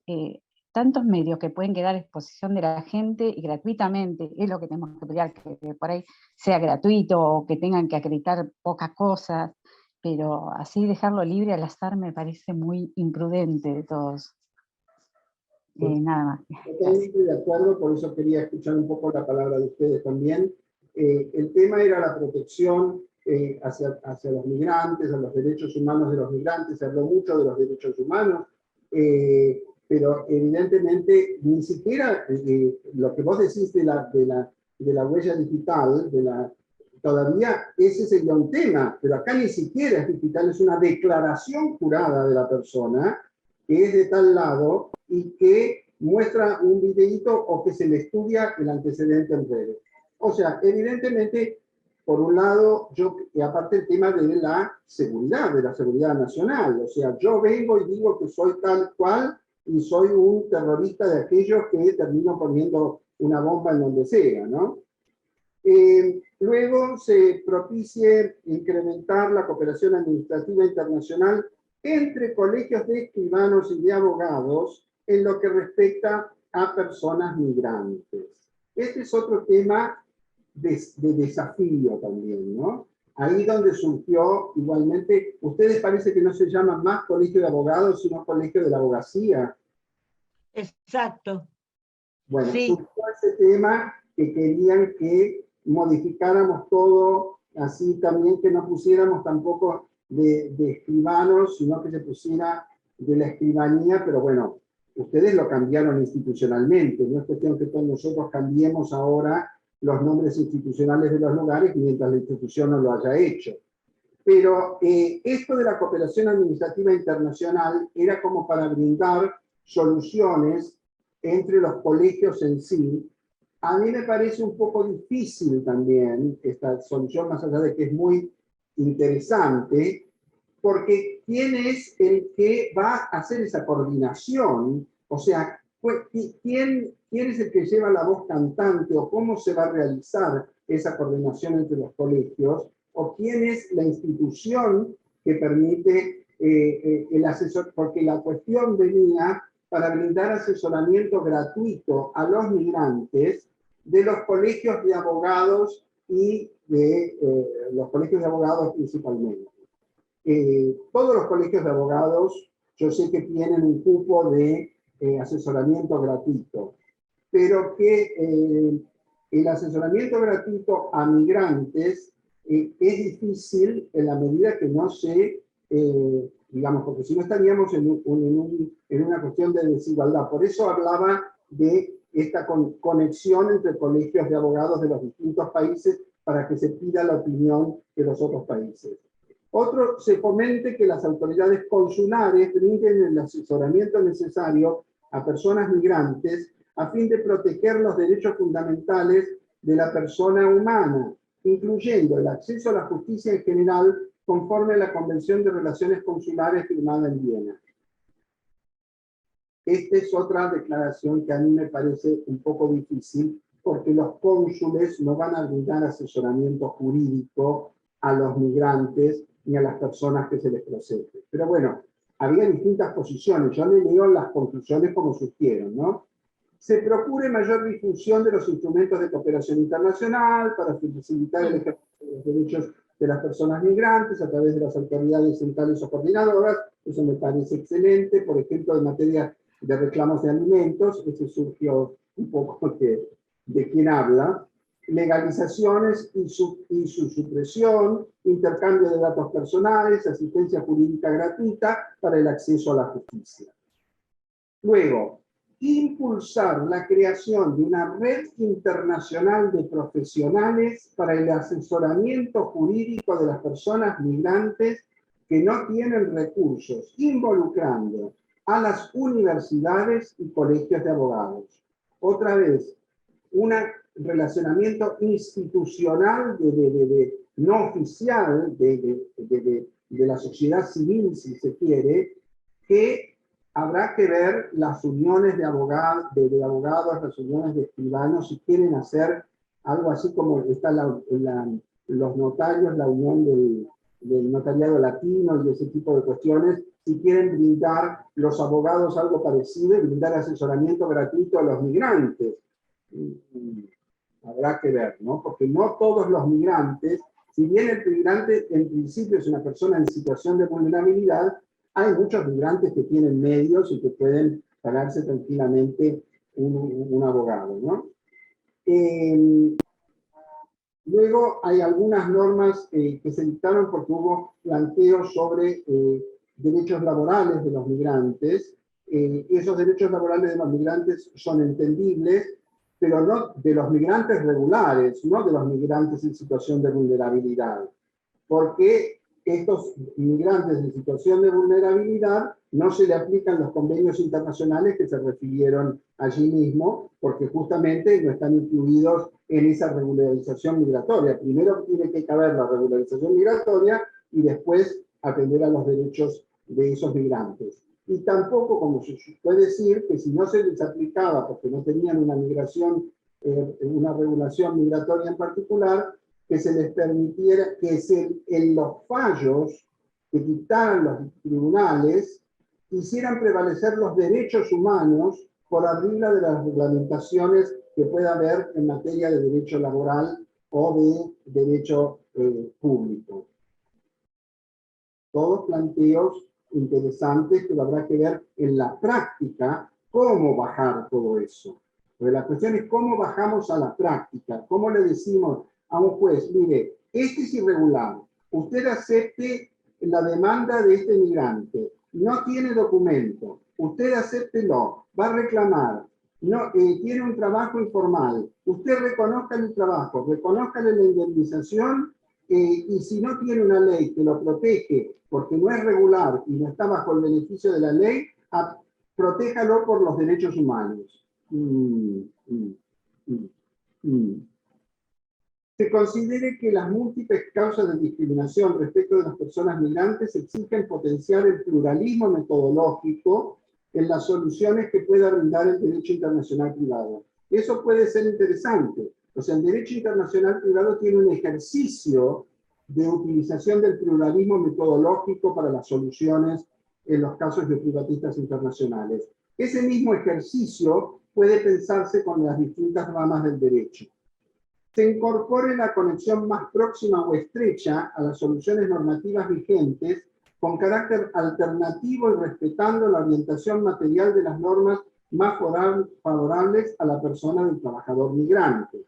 tantos medios que pueden quedar a disposición de la gente y gratuitamente. Es lo que tenemos que pelear, que por ahí sea gratuito, o que tengan que acreditar pocas cosas, pero así dejarlo libre al azar me parece muy imprudente de todos. Nada más. Totalmente de acuerdo, por eso quería escuchar un poco la palabra de ustedes también. El tema era la protección hacia los migrantes, a los derechos humanos de los migrantes. Se habló mucho de los derechos humanos, pero evidentemente ni siquiera lo que vos decís de la huella digital, todavía ese sería un tema, pero acá ni siquiera es digital, es una declaración jurada de la persona que es de tal lado y que muestra un videíto, o que se le estudia el antecedente en redes. O sea, evidentemente, por un lado, y aparte el tema de la seguridad nacional. O sea, yo vengo y digo que soy tal cual y soy un terrorista de aquellos que termino poniendo una bomba en donde sea, ¿no? Luego se propicie incrementar la cooperación administrativa internacional entre colegios de escribanos y de abogados en lo que respecta a personas migrantes. Este es otro tema de desafío también, ¿no? Ahí donde surgió igualmente, ustedes parece que no se llaman más colegio de abogados, sino colegio de la abogacía. Exacto. Bueno, sí. surgió ese tema que querían que modificáramos todo, así también que no pusiéramos tampoco de escribanos, sino que se pusiera de la escribanía, pero bueno, ustedes lo cambiaron institucionalmente, no es cuestión que todos nosotros cambiemos ahora los nombres institucionales de los lugares mientras la institución no lo haya hecho. Pero esto de la cooperación administrativa internacional era como para brindar soluciones entre los colegios en sí. A mí me parece un poco difícil también esta solución, más allá de que es muy interesante, porque ¿quién es el que va a hacer esa coordinación? O sea, ¿quién es el que lleva la voz cantante, o cómo se va a realizar esa coordinación entre los colegios? ¿O quién es la institución que permite el asesor? Porque la cuestión venía para brindar asesoramiento gratuito a los migrantes de los colegios de abogados y de los colegios de abogados principalmente. Todos los colegios de abogados yo sé que tienen un cupo de asesoramiento gratuito, pero que el asesoramiento gratuito a migrantes es difícil en la medida que no se, digamos, porque si no estaríamos en una cuestión de desigualdad. Por eso hablaba de esta conexión entre colegios de abogados de los distintos países para que se pida la opinión de los otros países. Otro, se fomente que las autoridades consulares brinden el asesoramiento necesario a personas migrantes a fin de proteger los derechos fundamentales de la persona humana, incluyendo el acceso a la justicia en general conforme a la Convención de Relaciones Consulares firmada en Viena. Esta es otra declaración que a mí me parece un poco difícil, porque los cónsules no van a brindar asesoramiento jurídico a los migrantes ni a las personas que se les procede. Pero bueno, había distintas posiciones. Yo le leo las conclusiones como surgieron, ¿no? Se procure mayor difusión de los instrumentos de cooperación internacional para facilitar el ejercicio de los derechos de las personas migrantes a través de las autoridades centrales o coordinadoras. Eso me parece excelente. Por ejemplo, en materia de reclamos de alimentos, ese surgió un poco de quién habla. Legalizaciones y su supresión, intercambio de datos personales, asistencia jurídica gratuita para el acceso a la justicia. Luego, impulsar la creación de una red internacional de profesionales para el asesoramiento jurídico de las personas migrantes que no tienen recursos, involucrando a las universidades y colegios de abogados. Otra vez, un relacionamiento institucional no oficial de la sociedad civil, si se quiere, que habrá que ver las uniones de abogados, las uniones de escribanos, si quieren hacer algo así como está los notarios, la unión del notariado latino y ese tipo de cuestiones, si quieren brindar los abogados algo parecido y brindar asesoramiento gratuito a los migrantes. Habrá que ver, ¿no? Porque no todos los migrantes, si bien el migrante en principio es una persona en situación de vulnerabilidad, hay muchos migrantes que tienen medios y que pueden pagarse tranquilamente un abogado, ¿no? Luego hay algunas normas que se dictaron porque hubo planteos sobre derechos laborales de los migrantes. Esos derechos laborales de los migrantes son entendibles, pero no de los migrantes regulares, no de los migrantes en situación de vulnerabilidad. Porque estos migrantes en situación de vulnerabilidad no se le aplican los convenios internacionales que se refirieron allí mismo, porque justamente no están incluidos en esa regularización migratoria. Primero tiene que caber la regularización migratoria y después atender a los derechos de esos migrantes. Y tampoco, como se puede decir, que si no se les aplicaba porque no tenían una migración, una regulación migratoria en particular, que se les permitiera que en los fallos que dictaran los tribunales hicieran prevalecer los derechos humanos por arriba de las reglamentaciones que pueda haber en materia de derecho laboral o de derecho público. Todos planteos interesantes, pero habrá que ver en la práctica cómo bajar todo eso. Porque la cuestión es cómo bajamos a la práctica, cómo le decimos a un juez, mire, este es irregular, usted acepte la demanda de este migrante, no tiene documento, usted acéptelo, va a reclamar, no, tiene un trabajo informal, usted reconozca el trabajo, reconózcale la indemnización, y si no tiene una ley que lo protege porque no es regular y no está bajo el beneficio de la ley, protéjalo por los derechos humanos. Se considere que las múltiples causas de discriminación respecto de las personas migrantes exigen potenciar el pluralismo metodológico en las soluciones que pueda brindar el derecho internacional privado. Eso puede ser interesante. O sea, el derecho internacional privado tiene un ejercicio de utilización del pluralismo metodológico para las soluciones en los casos de privatistas internacionales. Ese mismo ejercicio puede pensarse con las distintas ramas del derecho. Se incorpore la conexión más próxima o estrecha a las soluciones normativas vigentes con carácter alternativo y respetando la orientación material de las normas más favorables a la persona del trabajador migrante.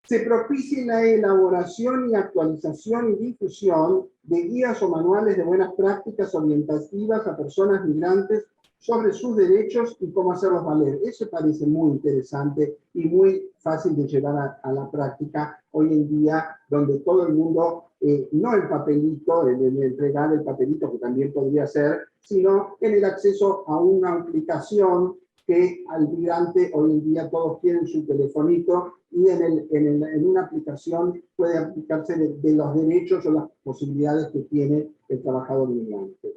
Se propicie la elaboración y actualización y difusión de guías o manuales de buenas prácticas orientativas a personas migrantes sobre sus derechos y cómo hacerlos valer. Eso parece muy interesante y muy fácil de llevar a la práctica hoy en día, donde todo el mundo, no el papelito, el entregar el papelito, que también podría ser, sino en el acceso a una aplicación que al migrante hoy en día todos tienen su telefonito y en una aplicación puede aplicarse de los derechos o las posibilidades que tiene el trabajador migrante.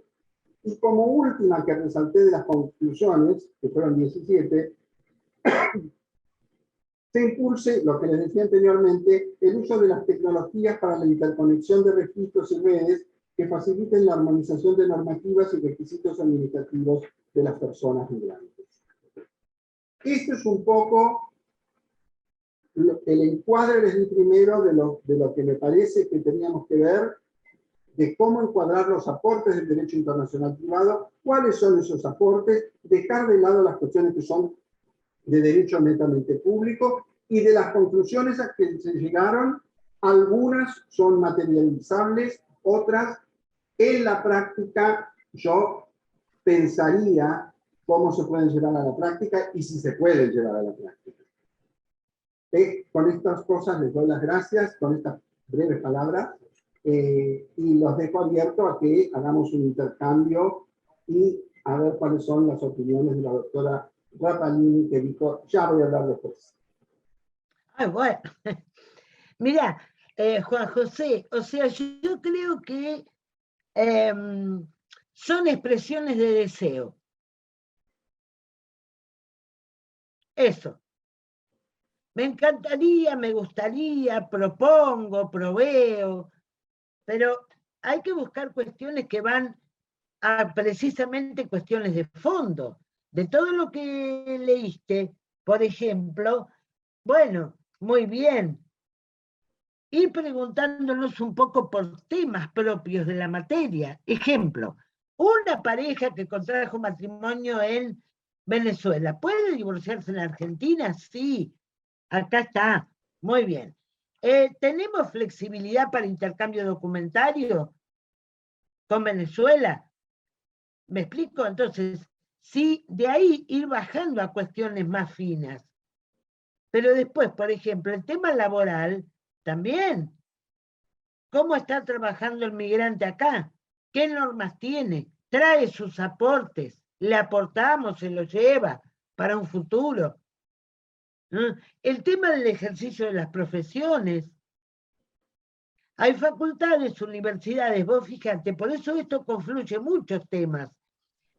Y como última que resalté de las conclusiones, que fueron 17, se impulse, lo que les decía anteriormente, el uso de las tecnologías para la interconexión de registros y redes que faciliten la armonización de normativas y requisitos administrativos de las personas migrantes. Esto es un poco el encuadre, les di primero, de lo que me parece que teníamos que ver, de cómo encuadrar los aportes del derecho internacional privado, cuáles son esos aportes, dejar de lado las cuestiones que son de derecho netamente público y de las conclusiones a que se llegaron, algunas son materializables, otras en la práctica yo pensaría cómo se pueden llevar a la práctica y si se pueden llevar a la práctica. Con estas cosas les doy las gracias, con estas breves palabras. Y los dejo abierto a que hagamos un intercambio y a ver cuáles son las opiniones de la doctora Rapalini, que dijo, ya voy a hablar después. Ah, bueno. Mira, Juan José, o sea, yo creo que son expresiones de deseo. Eso. Me encantaría, me gustaría, propongo, proveo, pero hay que buscar cuestiones que van a precisamente cuestiones de fondo. De todo lo que leíste, por ejemplo, bueno, muy bien, ir preguntándonos un poco por temas propios de la materia. Ejemplo, una pareja que contrajo matrimonio en Venezuela, ¿puede divorciarse en Argentina? Sí, acá está, muy bien. ¿Tenemos flexibilidad para intercambio documentario con Venezuela? ¿Me explico? Entonces, sí, de ahí ir bajando a cuestiones más finas. Pero después, por ejemplo, el tema laboral, también. ¿Cómo está trabajando el migrante acá? ¿Qué normas tiene? ¿Trae sus aportes? ¿Le aportamos? ¿Se los lleva para un futuro? ¿Mm? El tema del ejercicio de las profesiones. Hay facultades, universidades, vos fíjate, por eso esto confluye muchos temas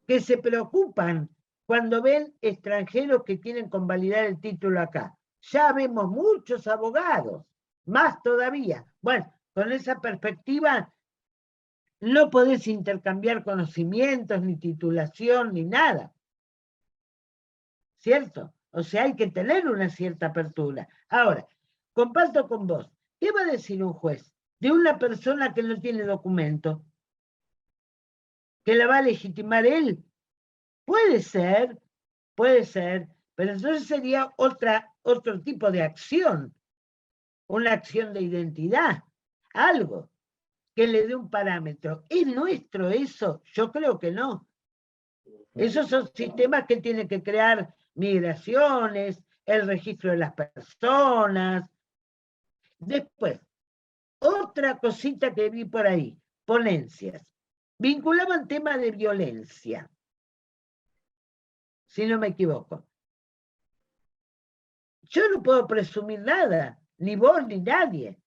que se preocupan cuando ven extranjeros que quieren convalidar el título acá. Ya vemos muchos abogados, más todavía. Bueno, con esa perspectiva no podés intercambiar conocimientos, ni titulación, ni nada. ¿Cierto? O sea, hay que tener una cierta apertura. Ahora, comparto con vos, ¿qué va a decir un juez de una persona que no tiene documento? ¿Que la va a legitimar él? Puede ser, pero entonces sería otro tipo de acción, una acción de identidad, algo que le dé un parámetro. ¿Es nuestro eso? Yo creo que no. Esos son sistemas que tienen que crear migraciones, el registro de las personas. Después, otra cosita que vi por ahí, ponencias. Vinculaban temas de violencia, si no me equivoco. Yo no puedo presumir nada, ni vos ni nadie.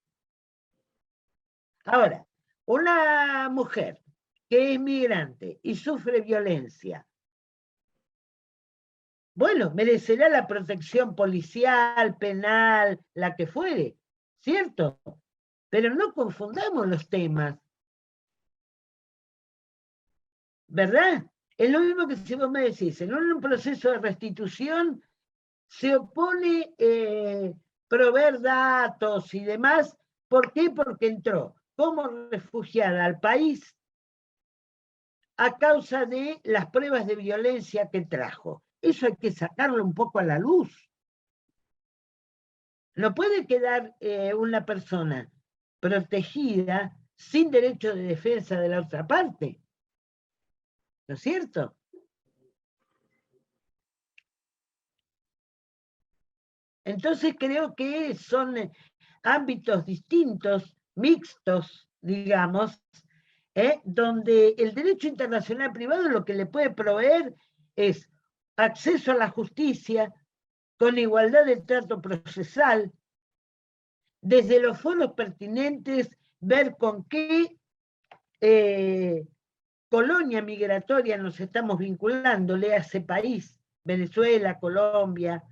Ahora, una mujer que es migrante y sufre violencia, bueno, merecerá la protección policial, penal, la que fuere, ¿cierto? Pero no confundamos los temas, ¿verdad? Es lo mismo que si vos me decís, en un proceso de restitución se opone proveer datos y demás. ¿Por qué? Porque entró como refugiada al país a causa de las pruebas de violencia que trajo. Eso hay que sacarlo un poco a la luz. No puede quedar una persona protegida sin derecho de defensa de la otra parte. ¿No es cierto? Entonces creo que son ámbitos distintos, mixtos, digamos, donde el derecho internacional privado lo que le puede proveer es acceso a la justicia con igualdad de trato procesal, desde los foros pertinentes, ver con qué colonia migratoria nos estamos vinculando, léase país, Venezuela, Colombia,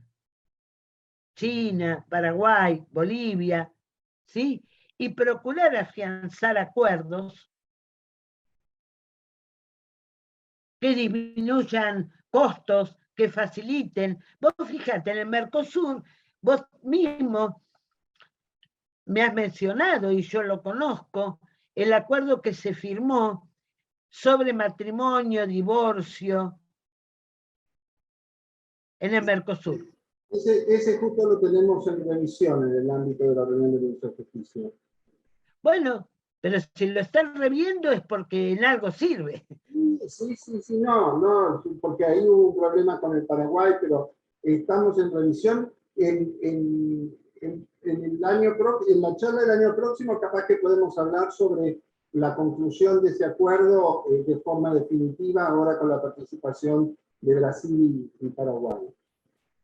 China, Paraguay, Bolivia, ¿sí? Y procurar afianzar acuerdos que disminuyan costos, que faciliten. Vos fíjate, en el Mercosur, vos mismo me has mencionado, y yo lo conozco, el acuerdo que se firmó sobre matrimonio, divorcio, en el Mercosur. Ese justo lo tenemos en revisión en el ámbito de la reunión de Ministro de Justicia. Bueno, pero si lo están reviendo es porque en algo sirve. Sí, no, porque ahí hubo un problema con el Paraguay, pero estamos en revisión. En la charla del año próximo capaz que podemos hablar sobre la conclusión de ese acuerdo de forma definitiva, ahora con la participación de Brasil y Paraguay.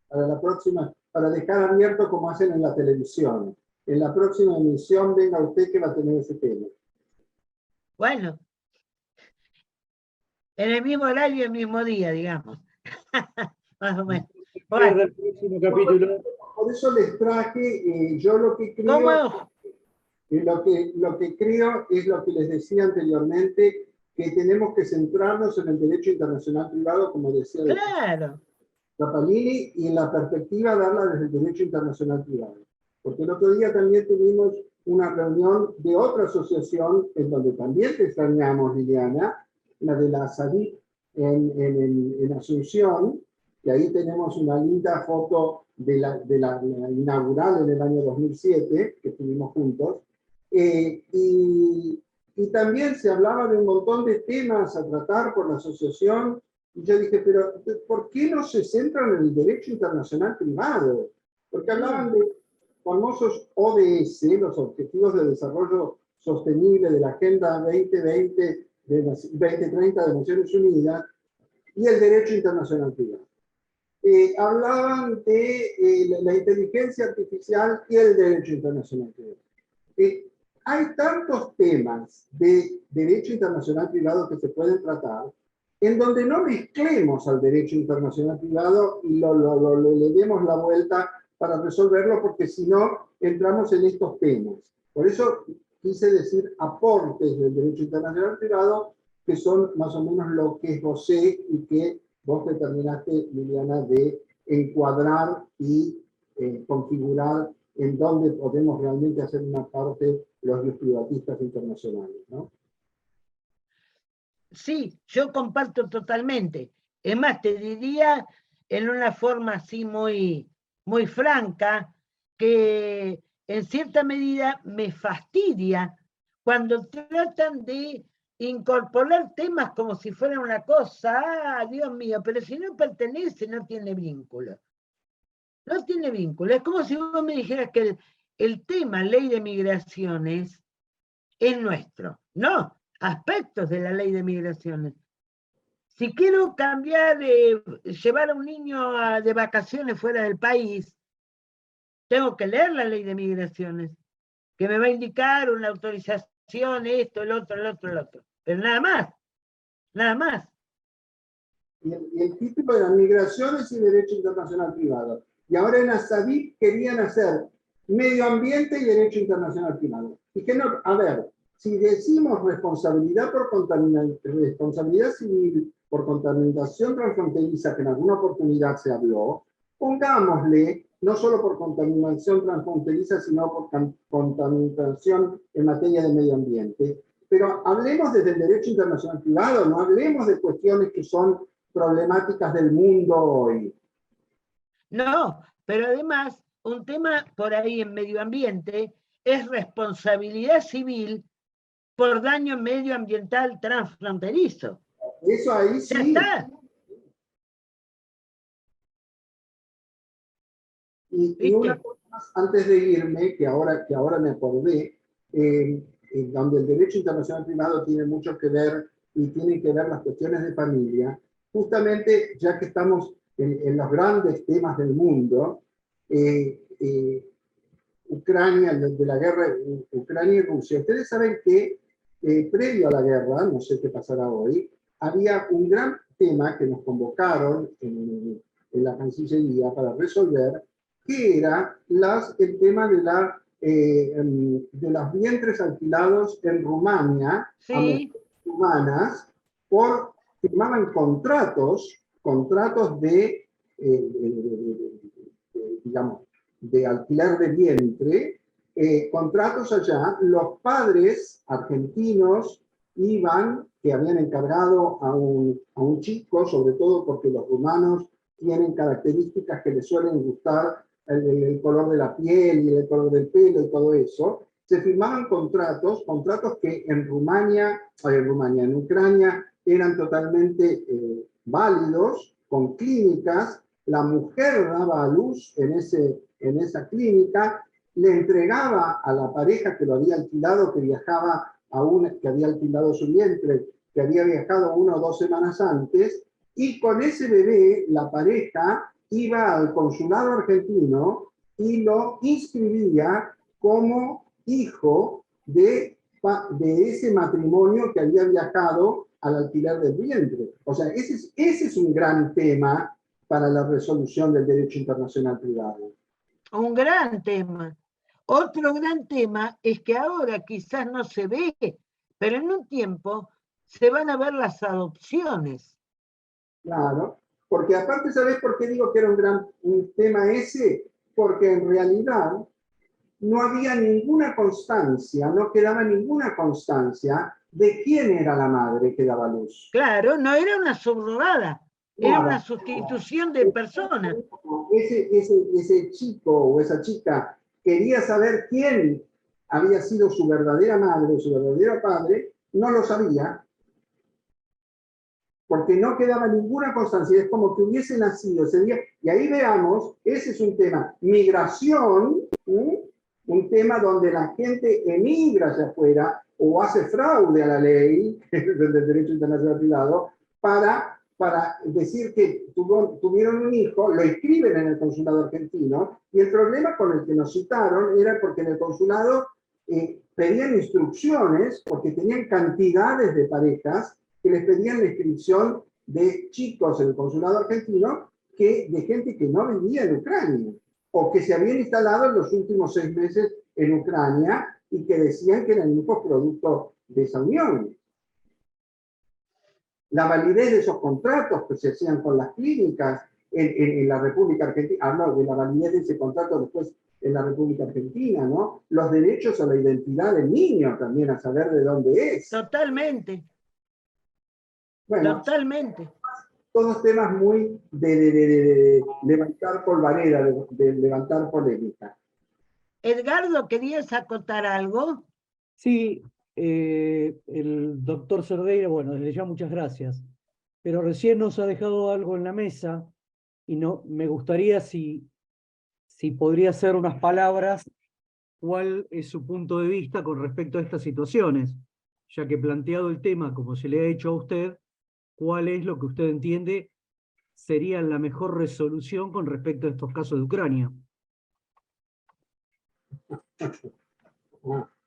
Para la próxima, para dejar abierto como hacen en la televisión. En la próxima emisión venga usted que va a tener ese tema. Bueno, en el mismo horario y el mismo día, digamos. Más o menos. Bueno. El próximo capítulo. Por eso les traje, yo lo que creo, ¿Cómo? lo que creo es lo que les decía anteriormente, que tenemos que centrarnos en el derecho internacional privado, como decía Claro. Rapalini, y en la perspectiva darla desde el derecho internacional privado. Porque el otro día también tuvimos una reunión de otra asociación en donde también te extrañamos, Liliana, la de la SADIC en Asunción, y ahí tenemos una linda foto de la inaugural en el año 2007, que estuvimos juntos, y también se hablaba de un montón de temas a tratar por la asociación, y yo dije, pero ¿por qué no se centran en el derecho internacional privado? Porque hablaban de famosos ODS, los Objetivos de Desarrollo Sostenible de la Agenda 2020 2030 de Naciones Unidas, y el derecho internacional privado. Hablaban de la inteligencia artificial y el derecho internacional privado. Hay tantos temas de derecho internacional privado que se pueden tratar, en donde no mezclemos al derecho internacional privado y le demos la vuelta para resolverlo, porque si no, entramos en estos temas. Por eso quise decir aportes del derecho internacional privado, que son más o menos lo que esbocé y que vos determinaste, Liliana, de encuadrar y configurar en dónde podemos realmente hacer una parte los privatistas internacionales, ¿no? Sí, yo comparto totalmente. Es más, te diría en una forma así muy, muy franca, que en cierta medida me fastidia cuando tratan de incorporar temas como si fuera una cosa, Dios mío, pero si no pertenece, no tiene vínculo. No tiene vínculo. Es como si vos me dijeras que el tema ley de migraciones es nuestro. No, aspectos de la ley de migraciones. Si quiero cambiar, llevar a un niño de vacaciones fuera del país, tengo que leer la ley de migraciones, que me va a indicar una autorización, esto, el otro. Pero nada más, nada más. Y el título de las migraciones y derecho internacional privado. Y ahora en ASADIP querían hacer medio ambiente y derecho internacional privado. Y que no, a ver, si decimos responsabilidad civil por contaminación transfronteriza, que en alguna oportunidad se habló, pongámosle no solo por contaminación transfronteriza, sino por contaminación en materia de medio ambiente. Pero hablemos desde el derecho internacional privado, no hablemos de cuestiones que son problemáticas del mundo hoy. No, pero además, un tema por ahí en medio ambiente es responsabilidad civil por daño medioambiental transfronterizo. Eso ahí sí. Ya está. Y una cosa más, antes de irme, que ahora me acordé, donde el derecho internacional privado tiene mucho que ver y tienen que ver las cuestiones de familia, justamente ya que estamos en los grandes temas del mundo, Ucrania, de la guerra Ucrania y Rusia. Ustedes saben que previo a la guerra, no sé qué pasará hoy, había un gran tema que nos convocaron en la Cancillería para resolver, que era el tema de los vientres alquilados en Rumania, Sí. a mujeres humanas, firmaban contratos digamos, de alquiler de vientre, contratos allá, los padres argentinos iban, que habían encargado a un chico, sobre todo porque los rumanos tienen características que les suelen gustar, el color de la piel y el color del pelo y todo eso, se firmaban contratos que en en Ucrania eran totalmente válidos, con clínicas. La mujer daba a luz en esa clínica, le entregaba a la pareja que lo había alquilado, que había alquilado su vientre, que había viajado 1 o 2 semanas antes, y con ese bebé la pareja iba al consulado argentino y lo inscribía como hijo de ese matrimonio que había viajado al alquiler del vientre. O sea, ese es un gran tema para la resolución del derecho internacional privado. Un gran tema. Otro gran tema es que ahora quizás no se ve, pero en un tiempo se van a ver las adopciones. Claro, porque aparte, ¿sabés por qué digo que era un tema ese? Porque en realidad no había ninguna constancia, no quedaba ninguna constancia de quién era la madre que daba luz. Claro, no era una subrogada, era una sustitución de persona. Ese chico o esa chica quería saber quién había sido su verdadera madre, su verdadero padre, no lo sabía, porque no quedaba ninguna constancia, es como que hubiese nacido ese día, y ahí veamos, ese es un tema, migración, un tema donde la gente emigra hacia afuera o hace fraude a la ley del derecho internacional privado para decir que tuvieron un hijo, lo inscriben en el consulado argentino, y el problema con el que nos citaron era porque en el consulado pedían instrucciones, porque tenían cantidades de parejas que les pedían la inscripción de chicos en el consulado argentino, de gente que no vivía en Ucrania, o que se habían instalado en los últimos 6 meses en Ucrania, y que decían que eran hijos producto de esa unión. La validez de esos contratos que se hacían con las clínicas en la República Argentina, hablo de la validez de ese contrato después en la República Argentina, ¿no? Los derechos a la identidad del niño también, a saber de dónde es. Totalmente. Bueno, totalmente. Todos temas muy de levantar polvareda, de levantar polémica. Edgardo, ¿querías acotar algo? Sí, el doctor Cerdeira, bueno, desde ya muchas gracias, pero recién nos ha dejado algo en la mesa y me gustaría si podría hacer unas palabras cuál es su punto de vista con respecto a estas situaciones, ya que planteado el tema como se le ha hecho a usted, cuál es lo que usted entiende sería la mejor resolución con respecto a estos casos de Ucrania.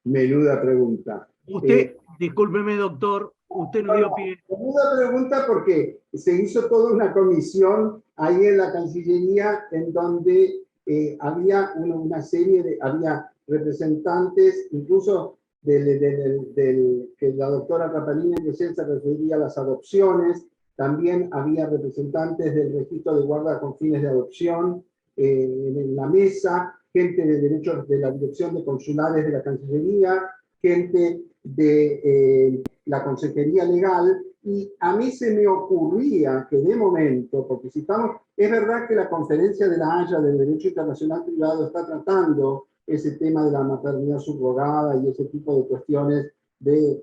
Menuda pregunta. Usted, discúlpeme doctor, usted nos dio pie. Menuda pregunta porque se hizo toda una comisión ahí en la Cancillería en donde había había representantes, incluso que la doctora Catalina se refería a las adopciones, también había representantes del registro de guarda con fines de adopción, en la mesa, gente de derechos de la Dirección de Consulares de la Cancillería, gente de la Consejería Legal, y a mí se me ocurría que de momento, porque si estamos, es verdad que la Conferencia de la Haya del Derecho Internacional Privado está tratando ese tema de la maternidad subrogada y ese tipo de cuestiones que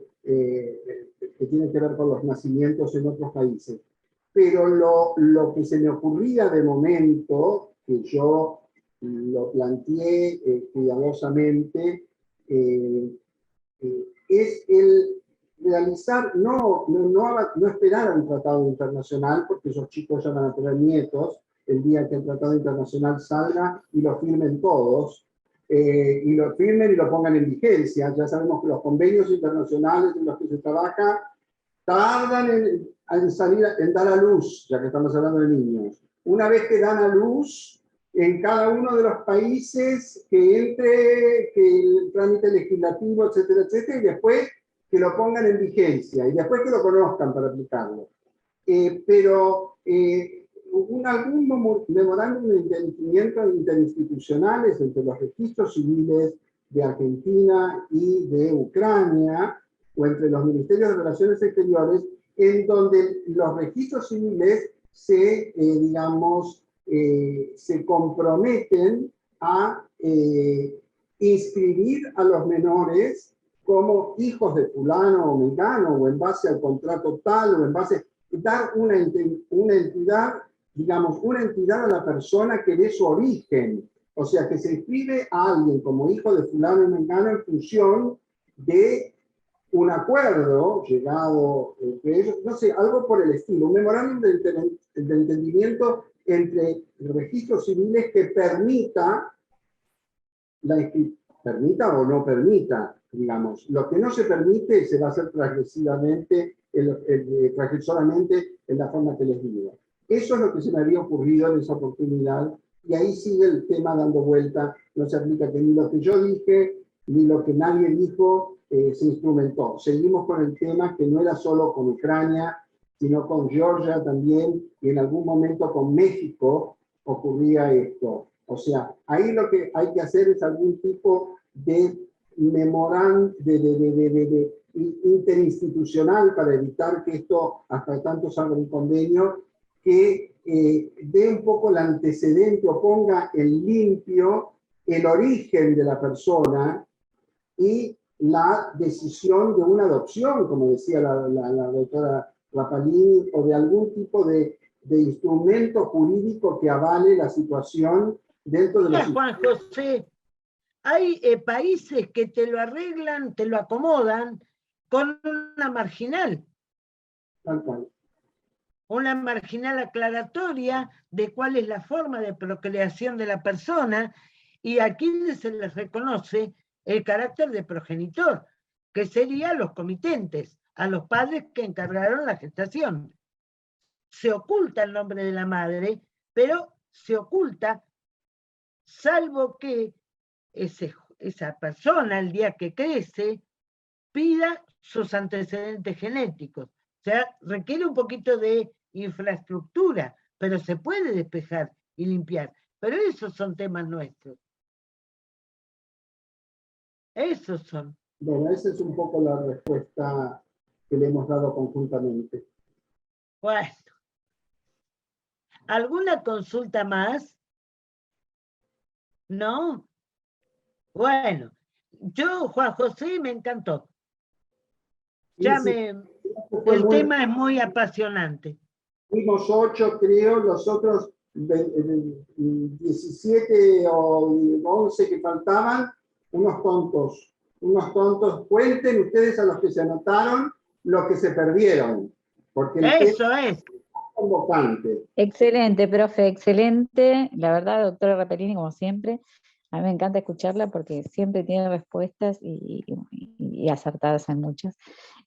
tienen que ver con los nacimientos en otros países. Pero lo que se me ocurría de momento, que yo lo planteé cuidadosamente, es el realizar, no esperar a un tratado internacional, porque esos chicos ya van a tener nietos el día que el tratado internacional salga y lo firmen todos, y lo firmen y lo pongan en vigencia. Ya sabemos que los convenios internacionales en los que se trabaja tardan en salir, en dar a luz, ya que estamos hablando de niños. Una vez que dan a luz, en cada uno de los países que el trámite legislativo, etcétera, etcétera, y después que lo pongan en vigencia, y después que lo conozcan para aplicarlo. Pero algún memorándum de entendimiento interinstitucionales entre los registros civiles de Argentina y de Ucrania, o entre los ministerios de Relaciones Exteriores, en donde los registros civiles se comprometen a inscribir a los menores como hijos de fulano o mengano, o en base al contrato tal, o en base, dar una entidad, una entidad a la persona que dé su origen. O sea, que se inscribe a alguien como hijo de fulano y mengano en función de un acuerdo llegado entre ellos, no sé, algo por el estilo, un memorándum de entendimiento entre registros civiles que permita o no permita, digamos. Lo que no se permite se va a hacer transgresivamente, transgresoramente en la forma que les digo. Eso es lo que se me había ocurrido en esa oportunidad, y ahí sigue el tema dando vuelta. No se aplica que ni lo que yo dije, ni lo que nadie dijo, se instrumentó. Seguimos con el tema que no era solo con Ucrania, sino con Georgia también, y en algún momento con México ocurría esto. O sea, ahí lo que hay que hacer es algún tipo de memorándum interinstitucional para evitar que esto, hasta tanto salga un convenio, que dé un poco el antecedente o ponga en limpio el origen de la persona y la decisión de una adopción, como decía la doctora Rapalini, o de algún tipo de instrumento jurídico que avale la situación dentro de Mira, Juan José, hay países que te lo arreglan, te lo acomodan con una marginal. Tal cual. Una marginal aclaratoria de cuál es la forma de procreación de la persona, y aquí se les reconoce el carácter de progenitor, que serían los comitentes, a los padres que encargaron la gestación. Se oculta el nombre de la madre, pero se oculta, salvo que esa persona, el día que crece, pida sus antecedentes genéticos. O sea, requiere un poquito de infraestructura, pero se puede despejar y limpiar. Pero esos son temas nuestros. Esos son. Bueno, esa es un poco la respuesta que le hemos dado conjuntamente. Bueno. ¿Alguna consulta más? ¿No? Bueno, yo, Juan José, me encantó. Ya Sí, el tema es muy apasionante. Fuimos 8, creo, los otros 17 o 11 que faltaban, unos tontos. Cuenten ustedes a los que se anotaron lo que se perdieron. Porque el Eso es. convocante. Excelente, profe, excelente. La verdad, doctora Rapalini, como siempre, a mí me encanta escucharla porque siempre tiene respuestas y acertadas en muchas.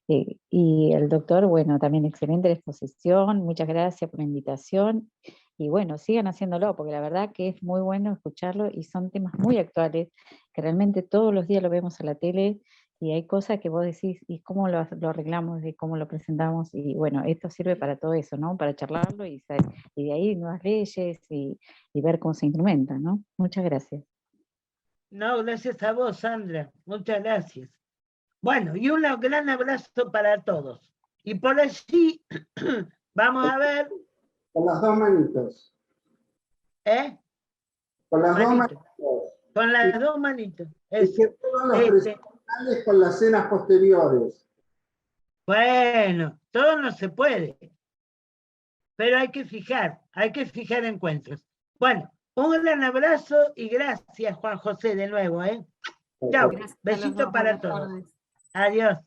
Y el doctor, bueno, también excelente la exposición, muchas gracias por la invitación. Y bueno, sigan haciéndolo, porque la verdad que es muy bueno escucharlo y son temas muy actuales, que realmente todos los días lo vemos en la tele y hay cosas que vos decís, ¿y cómo lo arreglamos? ¿Y cómo lo presentamos? Y bueno, esto sirve para todo eso, ¿no? Para charlarlo y de ahí nuevas leyes y ver cómo se instrumenta, ¿no? Muchas gracias. No, gracias a vos, Sandra. Muchas gracias. Bueno, y un gran abrazo para todos. Y por allí vamos a ver, Con las dos manitos. ¿eh? Con las dos Manito. manitos. Con las dos manitos. Y Eso. que todos los Este, presentales con las cenas posteriores. bueno, todo no se puede. Pero hay que fijar encuentros. Bueno, un gran abrazo y gracias, Juan José, de nuevo, ¿eh? Chao, Gracias a los besito dos, para buenas todos. tardes. Adiós.